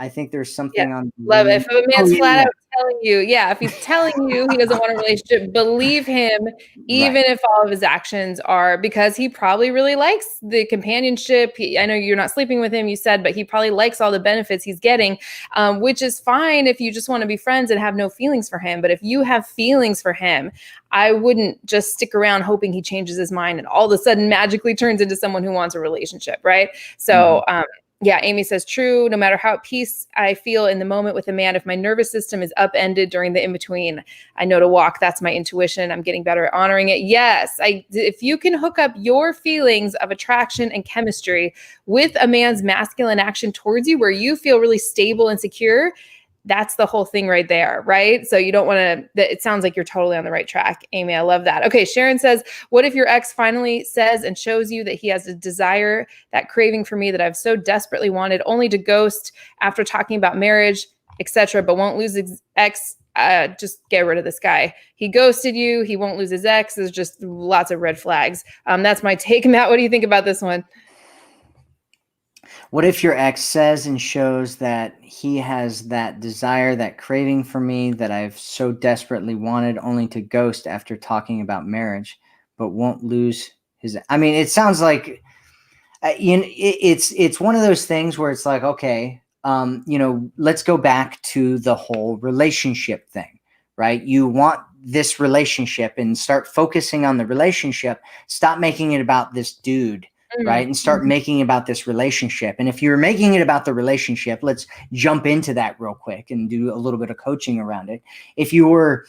I think there's something on. Love it. If a man's flat out telling you, if he's telling you he doesn't want a relationship, believe him, even if all of his actions are because he probably really likes the companionship. I know you're not sleeping with him, you said, but he probably likes all the benefits he's getting, which is fine if you just want to be friends and have no feelings for him. But if you have feelings for him, I wouldn't just stick around hoping he changes his mind and all of a sudden magically turns into someone who wants a relationship, right? So, yeah, Amy says, true. No matter how at peace I feel in the moment with a man, if my nervous system is upended during the in-between, I know to walk. That's my intuition. I'm getting better at honoring it. Yes, if you can hook up your feelings of attraction and chemistry with a man's masculine action towards you where you feel really stable and secure, that's the whole thing right there, right? So you don't want to, it sounds like you're totally on the right track, Amy. I love that. Okay, Sharon says, what if your ex finally says and shows you that he has a desire, that craving for me that I've so desperately wanted, only to ghost after talking about marriage, etc., but won't lose his ex? Just get rid of this guy. He ghosted you. He won't lose his ex. There's just lots of red flags. That's my take. Matt, what do you think about this one? What if your ex says and shows that he has that desire, that craving for me that I've so desperately wanted, only to ghost after talking about marriage, but won't lose his? I mean, it sounds like it's one of those things where it's like, okay, let's go back to the whole relationship thing, right? You want this relationship and start focusing on the relationship. Stop making it about this dude. Right. And start making it about this relationship. And if you're making it about the relationship, let's jump into that real quick and do a little bit of coaching around it. If you were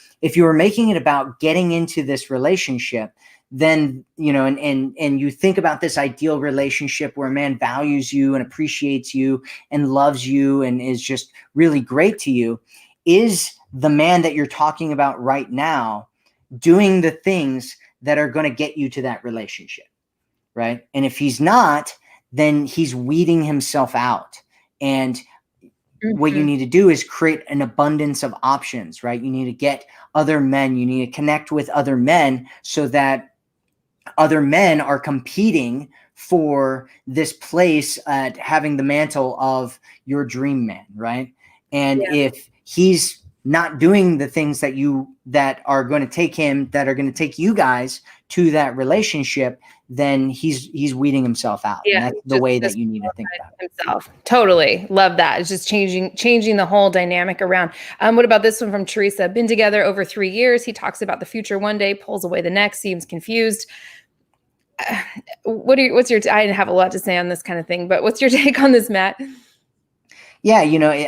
making it about getting into this relationship, then, and you think about this ideal relationship where a man values you and appreciates you and loves you and is just really great to you, is the man that you're talking about right now doing the things that are going to get you to that relationship? Right. And if he's not, then he's weeding himself out. And what you need to do is create an abundance of options, right? You need to get other men. You need to connect with other men so that other men are competing for this place at having the mantle of your dream man, right? And if he's not doing the things that are going to take him, that are going to take you guys to that relationship, then he's weeding himself out. Yeah, and that's the way that you need to think about it. Himself. Totally. Love that. It's just changing the whole dynamic around. What about this one from Teresa? Been together over 3 years. He talks about the future one day, pulls away the next, seems confused. What's your, I didn't have a lot to say on this kind of thing, but what's your take on this, Matt? Yeah,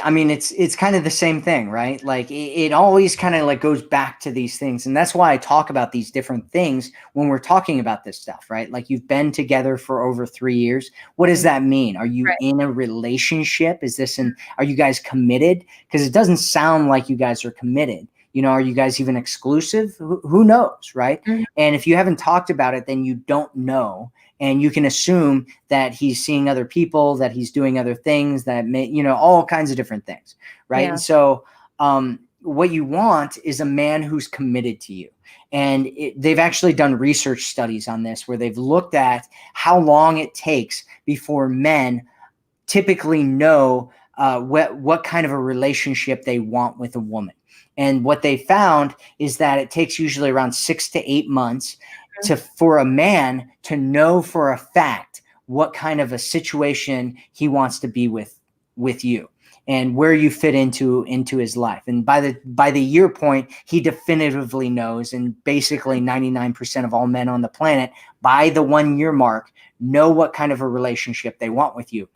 I mean, it's kind of the same thing, right? Like it always kind of like goes back to these things. And that's why I talk about these different things when we're talking about this stuff, right? Like you've been together for over 3 years. What does that mean? Are you in a relationship? Are you guys committed? Because it doesn't sound like you guys are committed. Are you guys even exclusive? Who knows, right? And if you haven't talked about it, then you don't know. And you can assume that he's seeing other people, that he's doing other things, that may, all kinds of different things, right? Yeah. And so what you want is a man who's committed to you. And they've actually done research studies on this where they've looked at how long it takes before men typically know what kind of a relationship they want with a woman. And what they found is that it takes usually around 6 to 8 months for a man to know for a fact what kind of a situation he wants to be with you and where you fit into his life. And by the year point, he definitively knows. And basically 99% of all men on the planet by the 1 year mark know what kind of a relationship they want with you.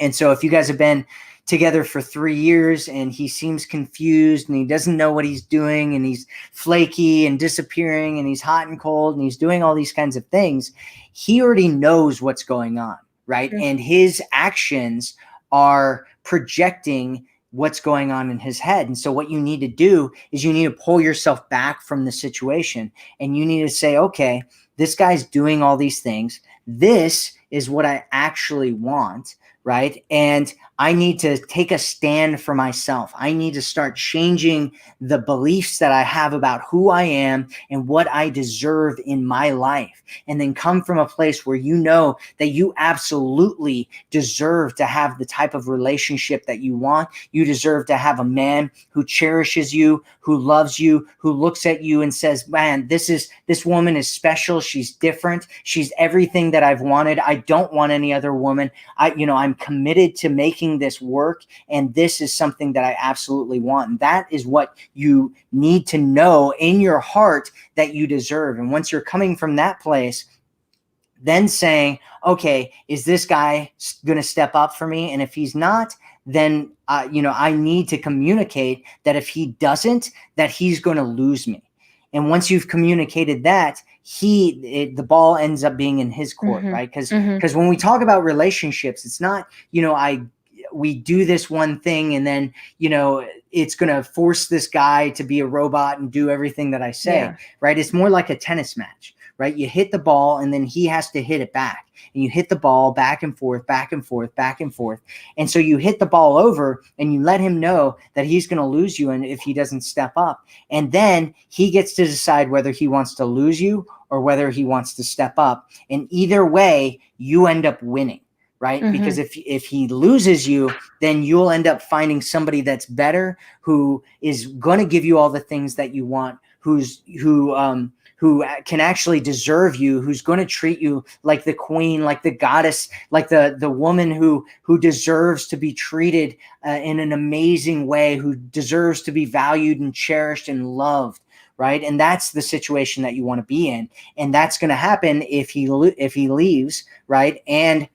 And so if you guys have been together for 3 years and he seems confused and he doesn't know what he's doing and he's flaky and disappearing and he's hot and cold and he's doing all these kinds of things, he already knows what's going on, right? Mm-hmm. And his actions are projecting what's going on in his head. And so what you need to do is you need to pull yourself back from the situation and you need to say, okay, this guy's doing all these things. This is what I actually want, right? And I need to take a stand for myself. I need to start changing the beliefs that I have about who I am and what I deserve in my life. And then come from a place where you know that you absolutely deserve to have the type of relationship that you want. You deserve to have a man who cherishes you, who loves you, who looks at you and says, man, this woman is special. She's different. She's everything that I've wanted. I don't want any other woman. I'm committed to making this work, and this is something that I absolutely want. And that is what you need to know in your heart that you deserve. And once you're coming from that place, then saying, okay, is this guy going to step up for me? And if he's not, then I need to communicate that if he doesn't, that he's going to lose me. And once you've communicated that, the ball ends up being in his court, mm-hmm. right? Because when we talk about relationships, it's not, we do this one thing and then, it's going to force this guy to be a robot and do everything that I say, right? It's more like a tennis match, right? You hit the ball and then he has to hit it back. And you hit the ball back and forth, back and forth, back and forth. And so you hit the ball over and you let him know that he's going to lose you and if he doesn't step up. And then he gets to decide whether he wants to lose you or whether he wants to step up. And either way, you end up winning, right? Mm-hmm. Because if he loses you, then you'll end up finding somebody that's better, who is going to give you all the things that you want, who can actually deserve you, who's going to treat you like the queen, like the goddess, like the woman who deserves to be treated in an amazing way, who deserves to be valued and cherished and loved, right? And that's the situation that you want to be in. And that's going to happen if he leaves, right? And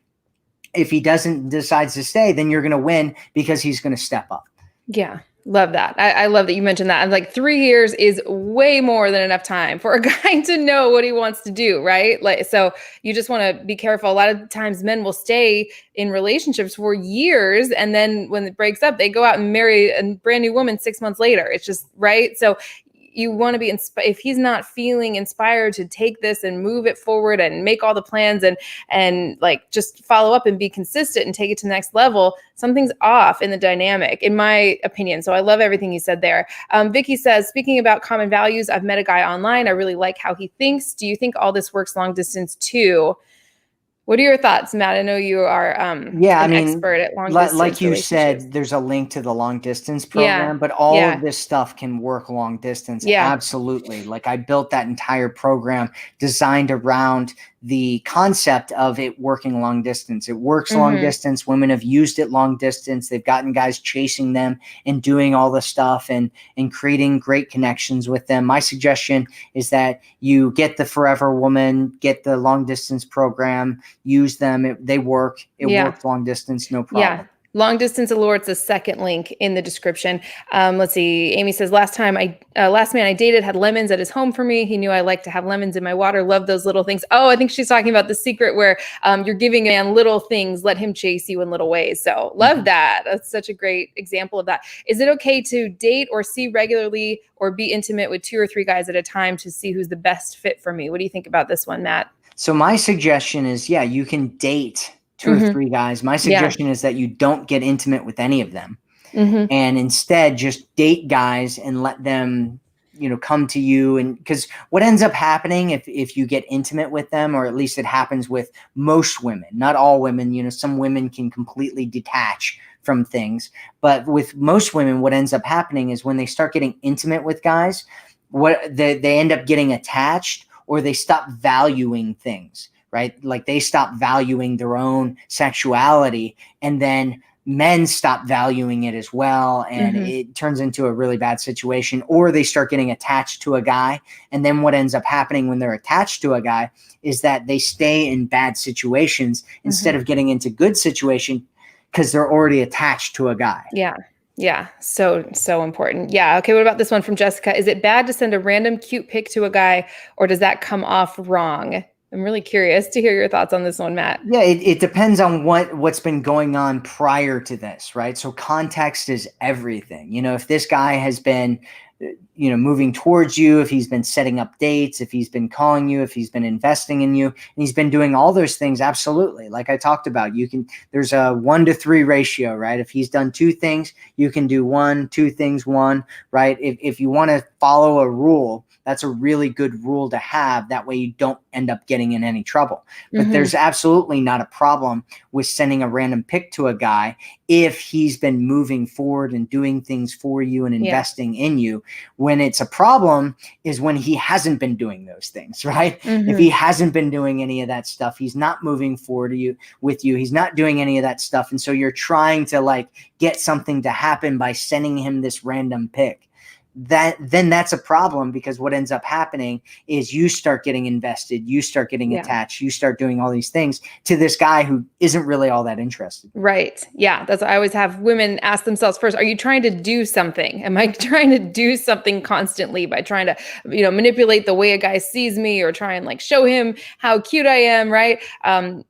if he decides to stay, then you're going to win because he's going to step up. Yeah. Love that. I love that you mentioned that. I'm like, 3 years is way more than enough time for a guy to know what he wants to do, right? Like, so you just want to be careful. A lot of times men will stay in relationships for years, and then when it breaks up, they go out and marry a brand new woman 6 months later. It's just, right? So you want to be if he's not feeling inspired to take this and move it forward and make all the plans and like just follow up and be consistent and take it to the next level, something's off in the dynamic, in my opinion. So I love everything you said there. Vicky says, speaking about common values, I've met a guy online. I really like how he thinks. Do you think all this works long distance too? What are your thoughts, Matt? I know you are an expert at long distance. Like you said, there's a link to the long distance program, but all of this stuff can work long distance. Yeah. Absolutely. Like I built that entire program designed around the concept of it working long distance. It works long distance. Women have used it long distance. They've gotten guys chasing them and doing all the stuff and creating great connections with them. My suggestion is that you get the Forever Woman, get the long distance program, use them. They work. It works long distance, no problem. Yeah. Long Distance Allure, it's the second link in the description. Let's see. Amy says, last man I dated had lemons at his home for me. He knew I like to have lemons in my water. Love those little things. Oh, I think she's talking about the secret where you're giving a man little things, let him chase you in little ways. So love that. That's such a great example of that. Is it okay to date or see regularly or be intimate with 2 or 3 guys at a time to see who's the best fit for me? What do you think about this one, Matt? So my suggestion is, you can date 2 or 3 guys. My suggestion is that you don't get intimate with any of them and instead just date guys and let them, come to you. And because what ends up happening if you get intimate with them, or at least it happens with most women, not all women, some women can completely detach from things. But with most women, what ends up happening is when they start getting intimate with guys, they end up getting attached, or they stop valuing things, right? Like they stop valuing their own sexuality, and then men stop valuing it as well, and it turns into a really bad situation. Or they start getting attached to a guy, and then what ends up happening when they're attached to a guy is that they stay in bad situations instead of getting into good situation, because they're already attached to a guy. Yeah. So important. Yeah. Okay. What about this one from Jessica? Is it bad to send a random cute pic to a guy, or does that come off wrong? I'm really curious to hear your thoughts on this one, Matt. Yeah, it depends on what's been going on prior to this, right? So context is everything. If this guy has been, moving towards you, if he's been setting up dates, if he's been calling you, if he's been investing in you, and he's been doing all those things, absolutely. Like I talked about, there's a 1 to 3 ratio, right? If he's done 2 things, you can do 1, 2 things, 1, right? If you want to follow a rule, that's a really good rule to have. That way you don't end up getting in any trouble. But there's absolutely not a problem with sending a random pic to a guy if he's been moving forward and doing things for you and investing in you. When it's a problem is when he hasn't been doing those things, right? If he hasn't been doing any of that stuff, he's not moving forward with you, he's not doing any of that stuff. And so you're trying to get something to happen by sending him this random pic. Then that's a problem, because what ends up happening is you start getting invested, you start getting attached, you start doing all these things to this guy who isn't really all that interested. Right. Yeah. That's what I always have women ask themselves first. Are you trying to do something? Am I trying to do something constantly by trying to, manipulate the way a guy sees me, or try and show him how cute I am? Right.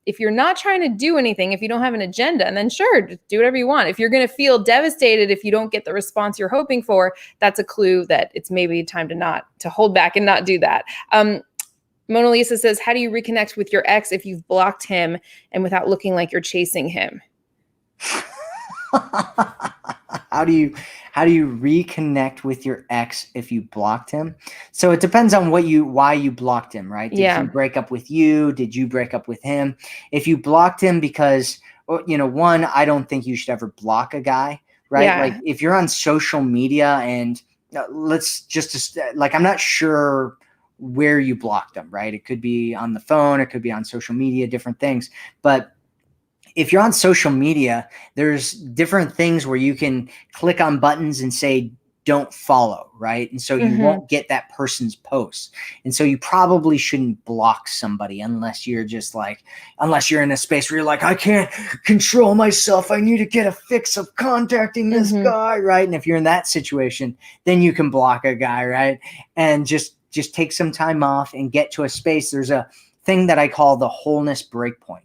If you're not trying to do anything, if you don't have an agenda, and then sure, just do whatever you want. If you're going to feel devastated if you don't get the response you're hoping for, that's a clue that it's maybe time to hold back and not do that. Mona Lisa says, how do you reconnect with your ex if you've blocked him and without looking like you're chasing him? How do you reconnect with your ex if you blocked him? So it depends on why you blocked him, right? Did he break up with you? Did you break up with him? If you blocked him because, one, I don't think you should ever block a guy, right? Like if you're on social media and let's just I'm not sure where you blocked them, right? It could be on the phone, it could be on social media, different things. But if you're on social media, there's different things where you can click on buttons and say, don't follow, right? And so you won't get that person's posts. And so you probably shouldn't block somebody unless you're in a space where you're like, I can't control myself, I need to get a fix of contacting this guy, right? And if you're in that situation, then you can block a guy, right? And just take some time off and get to a space. There's a thing that I call the wholeness breakpoint.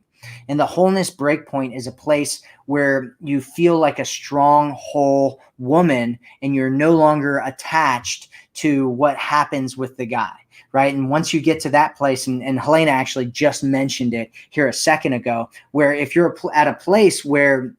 And the wholeness breakpoint is a place where you feel like a strong, whole woman, and you're no longer attached to what happens with the guy, right? And once you get to that place, and Helena actually just mentioned it here a second ago, where if you're at a place where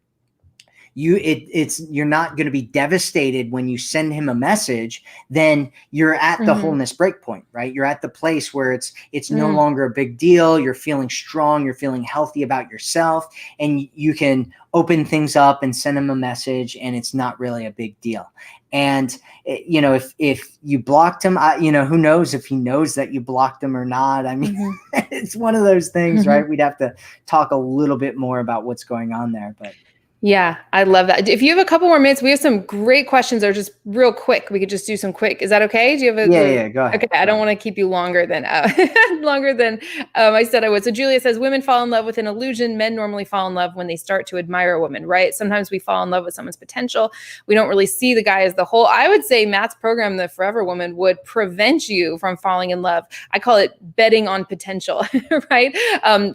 you're not going to be devastated when you send him a message, then you're at the wholeness breakpoint, right? You're at the place where it's no longer a big deal. You're feeling strong. You're feeling healthy about yourself, and you can open things up and send him a message, and it's not really a big deal. And if you blocked him, who knows if he knows that you blocked him or not? I mean, it's one of those things, right? We'd have to talk a little bit more about what's going on there, but. Yeah, I love that. If you have a couple more minutes, we have some great questions that are just real quick. We could just do some quick. Is that okay? Do you have Yeah, go ahead. Okay, I don't want to keep you longer than I said I would. So Julia says, women fall in love with an illusion. Men normally fall in love when they start to admire a woman, right? Sometimes we fall in love with someone's potential. We don't really see the guy as the whole. I would say Matt's program, The Forever Woman, would prevent you from falling in love. I call it betting on potential, right?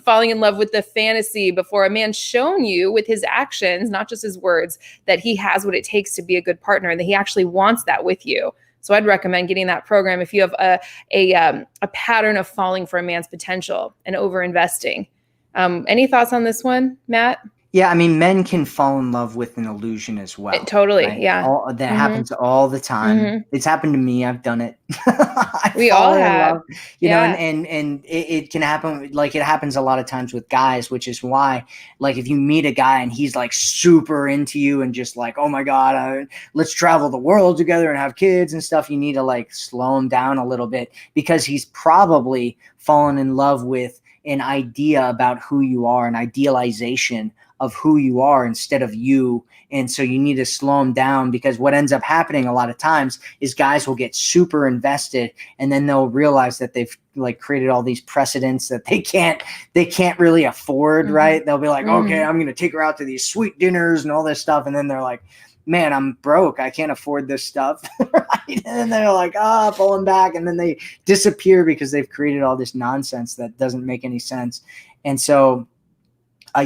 Falling in love with the fantasy before a man's shown you with his actions, not just his words, that he has what it takes to be a good partner and that he actually wants that with you. So I'd recommend getting that program if you have a pattern of falling for a man's potential and over investing. Any thoughts on this one, Matt? Yeah, I mean, men can fall in love with an illusion as well, Totally. right? Yeah. All that Mm-hmm. happens all the time. Mm-hmm. It's happened to me. I've done it. I've We all fallen in have. love, and Yeah. it can happen. Like it happens a lot of times with guys, which is why, like, if you meet a guy and he's like super into you and just like, oh my god, let's travel the world together and have kids and stuff, you need to like slow him down a little bit because he's probably fallen in love with an idea about who you are, an idealization of who you are instead of you. And so you need to slow them down, because what ends up happening a lot of times is guys will get super invested and then they'll realize that they've like created all these precedents that they can't really afford, Mm-hmm. right? They'll be like, okay, Mm-hmm. I'm going to take her out to these sweet dinners and all this stuff. And then they're like, man, I'm broke. I can't afford this stuff. Right? And then they're like, pulling back. And then they disappear because they've created all this nonsense that doesn't make any sense. And so,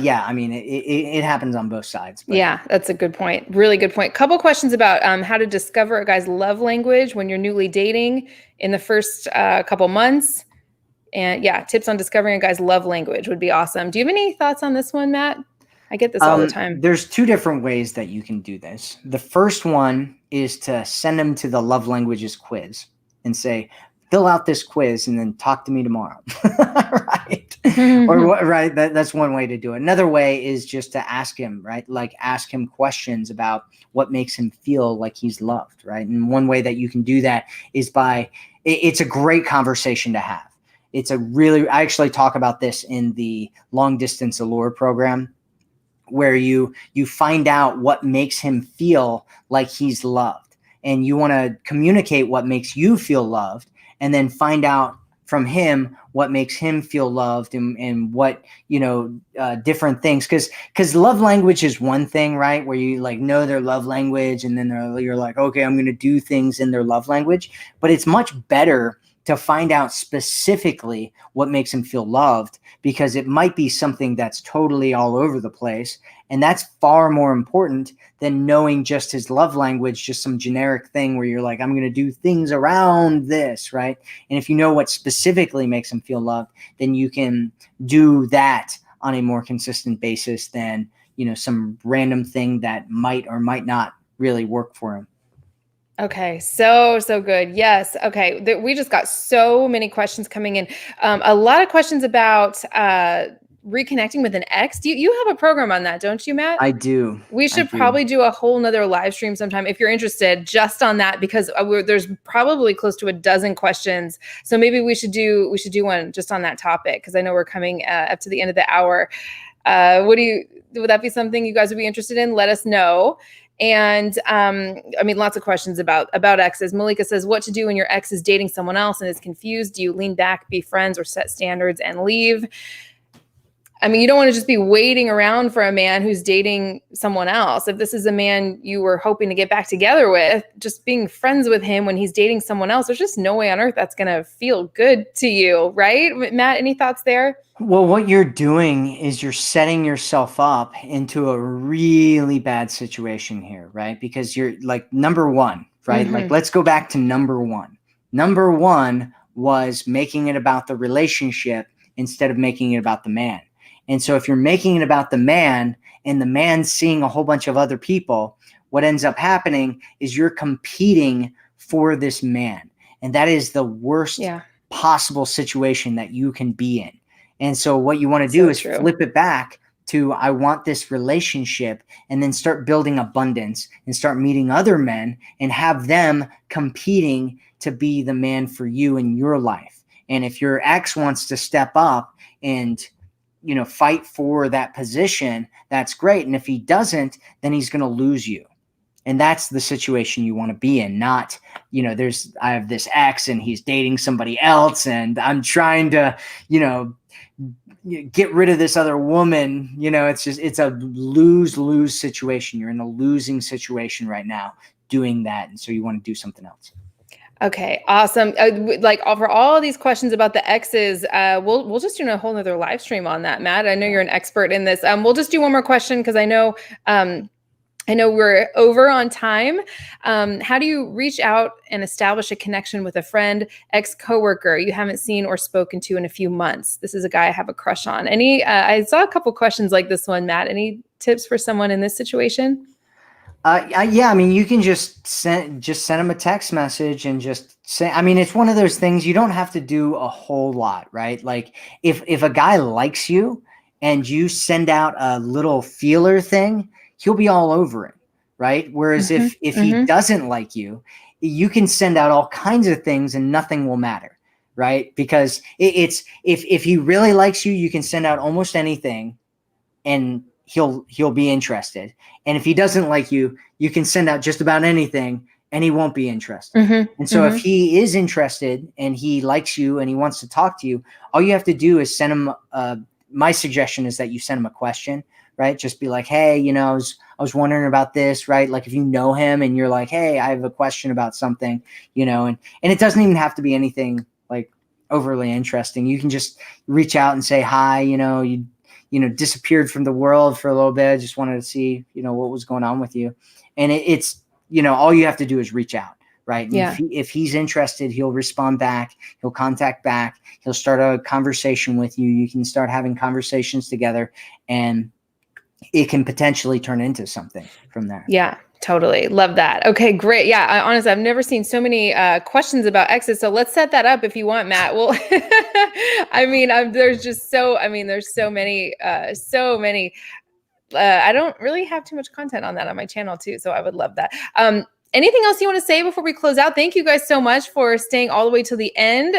yeah, I mean, it happens on both sides. But Yeah, that's a good point. Really good point. Couple questions about how to discover a guy's love language when you're newly dating in the first couple months. And yeah, tips on discovering a guy's love language would be awesome. Do you have any thoughts on this one, Matt? I get this all the time. There's two different ways that you can do this. The first one is to send them to the love languages quiz and say, fill out this quiz and then talk to me tomorrow. Right. Or what, right. That's one way to do it. Another way is just to ask him, right? Like ask him questions about what makes him feel like he's loved. Right. And one way that you can do that is it's a great conversation to have. I actually talk about this in the long distance allure program, where you find out what makes him feel like he's loved, and you want to communicate what makes you feel loved, and then find out from him what makes him feel loved, and what, different things, because love language is one thing, right, where you like know their love language, and then you're like, okay, I'm going to do things in their love language. But it's much better to find out specifically what makes him feel loved, because it might be something that's totally all over the place. And that's far more important than knowing just his love language, just some generic thing where you're like, I'm going to do things around this, right? And if you know what specifically makes him feel loved, then you can do that on a more consistent basis than, some random thing that might or might not really work for him. Okay, so good. Yes. Okay, we just got so many questions coming in. A lot of questions about reconnecting with an ex. You have a program on that, don't you, Matt? I do. We should probably do a whole nother live stream sometime if you're interested, just on that, because there's probably close to a dozen questions. So maybe we should do one just on that topic, because I know we're coming up to the end of the hour. Would that be something you guys would be interested in? Let us know. And lots of questions about exes. Malika says, what to do when your ex is dating someone else and is confused? Do you lean back, be friends, or set standards and leave? I mean, you don't want to just be waiting around for a man who's dating someone else. If this is a man you were hoping to get back together with, just being friends with him when he's dating someone else, there's just no way on earth that's going to feel good to you, right? Matt, any thoughts there? Well, what you're doing is you're setting yourself up into a really bad situation here, right? Because you're like, number one, right? Mm-hmm. Like, let's go back to number one. Number one was making it about the relationship instead of making it about the man. And so if you're making it about the man and the man's seeing a whole bunch of other people, what ends up happening is you're competing for this man. And that is the worst possible situation that you can be in. And so what you want to do is flip it back to, I want this relationship, and then start building abundance and start meeting other men and have them competing to be the man for you in your life. And if your ex wants to step up and, fight for that position, that's great. And if he doesn't, then he's going to lose you. And that's the situation you want to be in, not, I have this ex and he's dating somebody else and I'm trying to, get rid of this other woman. It's a lose-lose situation. You're in a losing situation right now doing that. And so you want to do something else. Okay, awesome. For all of these questions about the exes, we'll just do a whole nother live stream on that, Matt. I know you're an expert in this. We'll just do one more question, because I know I know we're over on time. How do you reach out and establish a connection with a friend, ex-coworker you haven't seen or spoken to in a few months? This is a guy I have a crush on. I saw a couple questions like this one, Matt. Any tips for someone in this situation? Yeah, I mean, you can just send him a text message and just say, I mean, it's one of those things you don't have to do a whole lot, right? Like if a guy likes you and you send out a little feeler thing, he'll be all over it, right? Whereas if he doesn't like you, you can send out all kinds of things and nothing will matter, right? Because it's if he really likes you, you can send out almost anything and he'll be interested. And if he doesn't like you, you can send out just about anything and he won't be interested. And so if he is interested and he likes you and he wants to talk to you, all you have to do is send him my suggestion is that you send him a question, right? Just be like, hey, you know, I was wondering about this, right? Like if you know him and you're like, hey, I have a question about something, you know, and it doesn't even have to be anything like overly interesting. You can just reach out and say, hi, you know, you know, disappeared from the world for a little bit. I just wanted to see, you know, what was going on with you. And it's, you know, all you have to do is reach out, right? And Yeah. if he's interested, he'll respond back, he'll contact back, he'll start a conversation with you. You can start having conversations together and it can potentially turn into something from there. Yeah, totally. Love that. Okay, great. Yeah, honestly, I've never seen so many questions about exes. So let's set that up if you want, Matt. Well, I mean, there's just so, I mean, there's so many, so many. I don't really have too much content on that on my channel too. So I would love that. Anything else you want to say before we close out? Thank you guys so much for staying all the way to the end.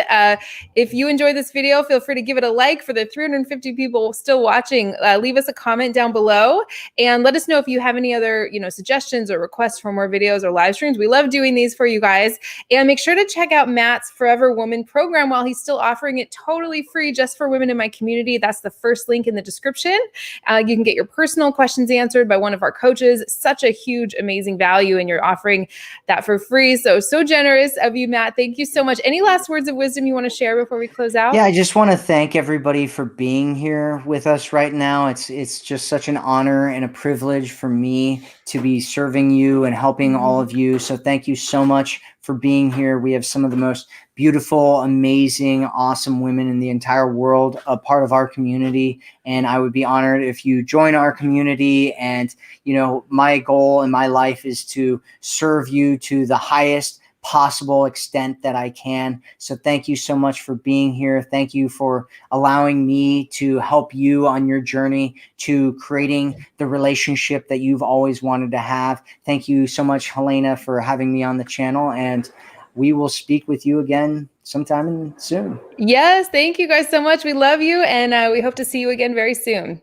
If you enjoyed this video, feel free to give it a like. For the 350 people still watching, leave us a comment down below and let us know if you have any other, you know, suggestions or requests for more videos or live streams. We love doing these for you guys. And make sure to check out Matt's Forever Woman program while he's still offering it totally free just for women in my community. That's the first link in the description. You can get your personal questions answered by one of our coaches. Such a huge, amazing value, and you're offering that for free. So generous of you, Matt. Thank you so much. Any last words of wisdom you want to share before we close out? Yeah, I just want to thank everybody for being here with us right now. It's just such an honor and a privilege for me to be serving you and helping all of you. So thank you so much for being here. We have some of the most beautiful, amazing, awesome women in the entire world, a part of our community. And I would be honored if you join our community. And, you know, my goal in my life is to serve you to the highest possible extent that I can. So thank you so much for being here. Thank you for allowing me to help you on your journey to creating the relationship that you've always wanted to have. Thank you so much, Helena, for having me on the channel, and we will speak with you again sometime soon. Yes, thank you guys so much. We love you, and we hope to see you again very soon.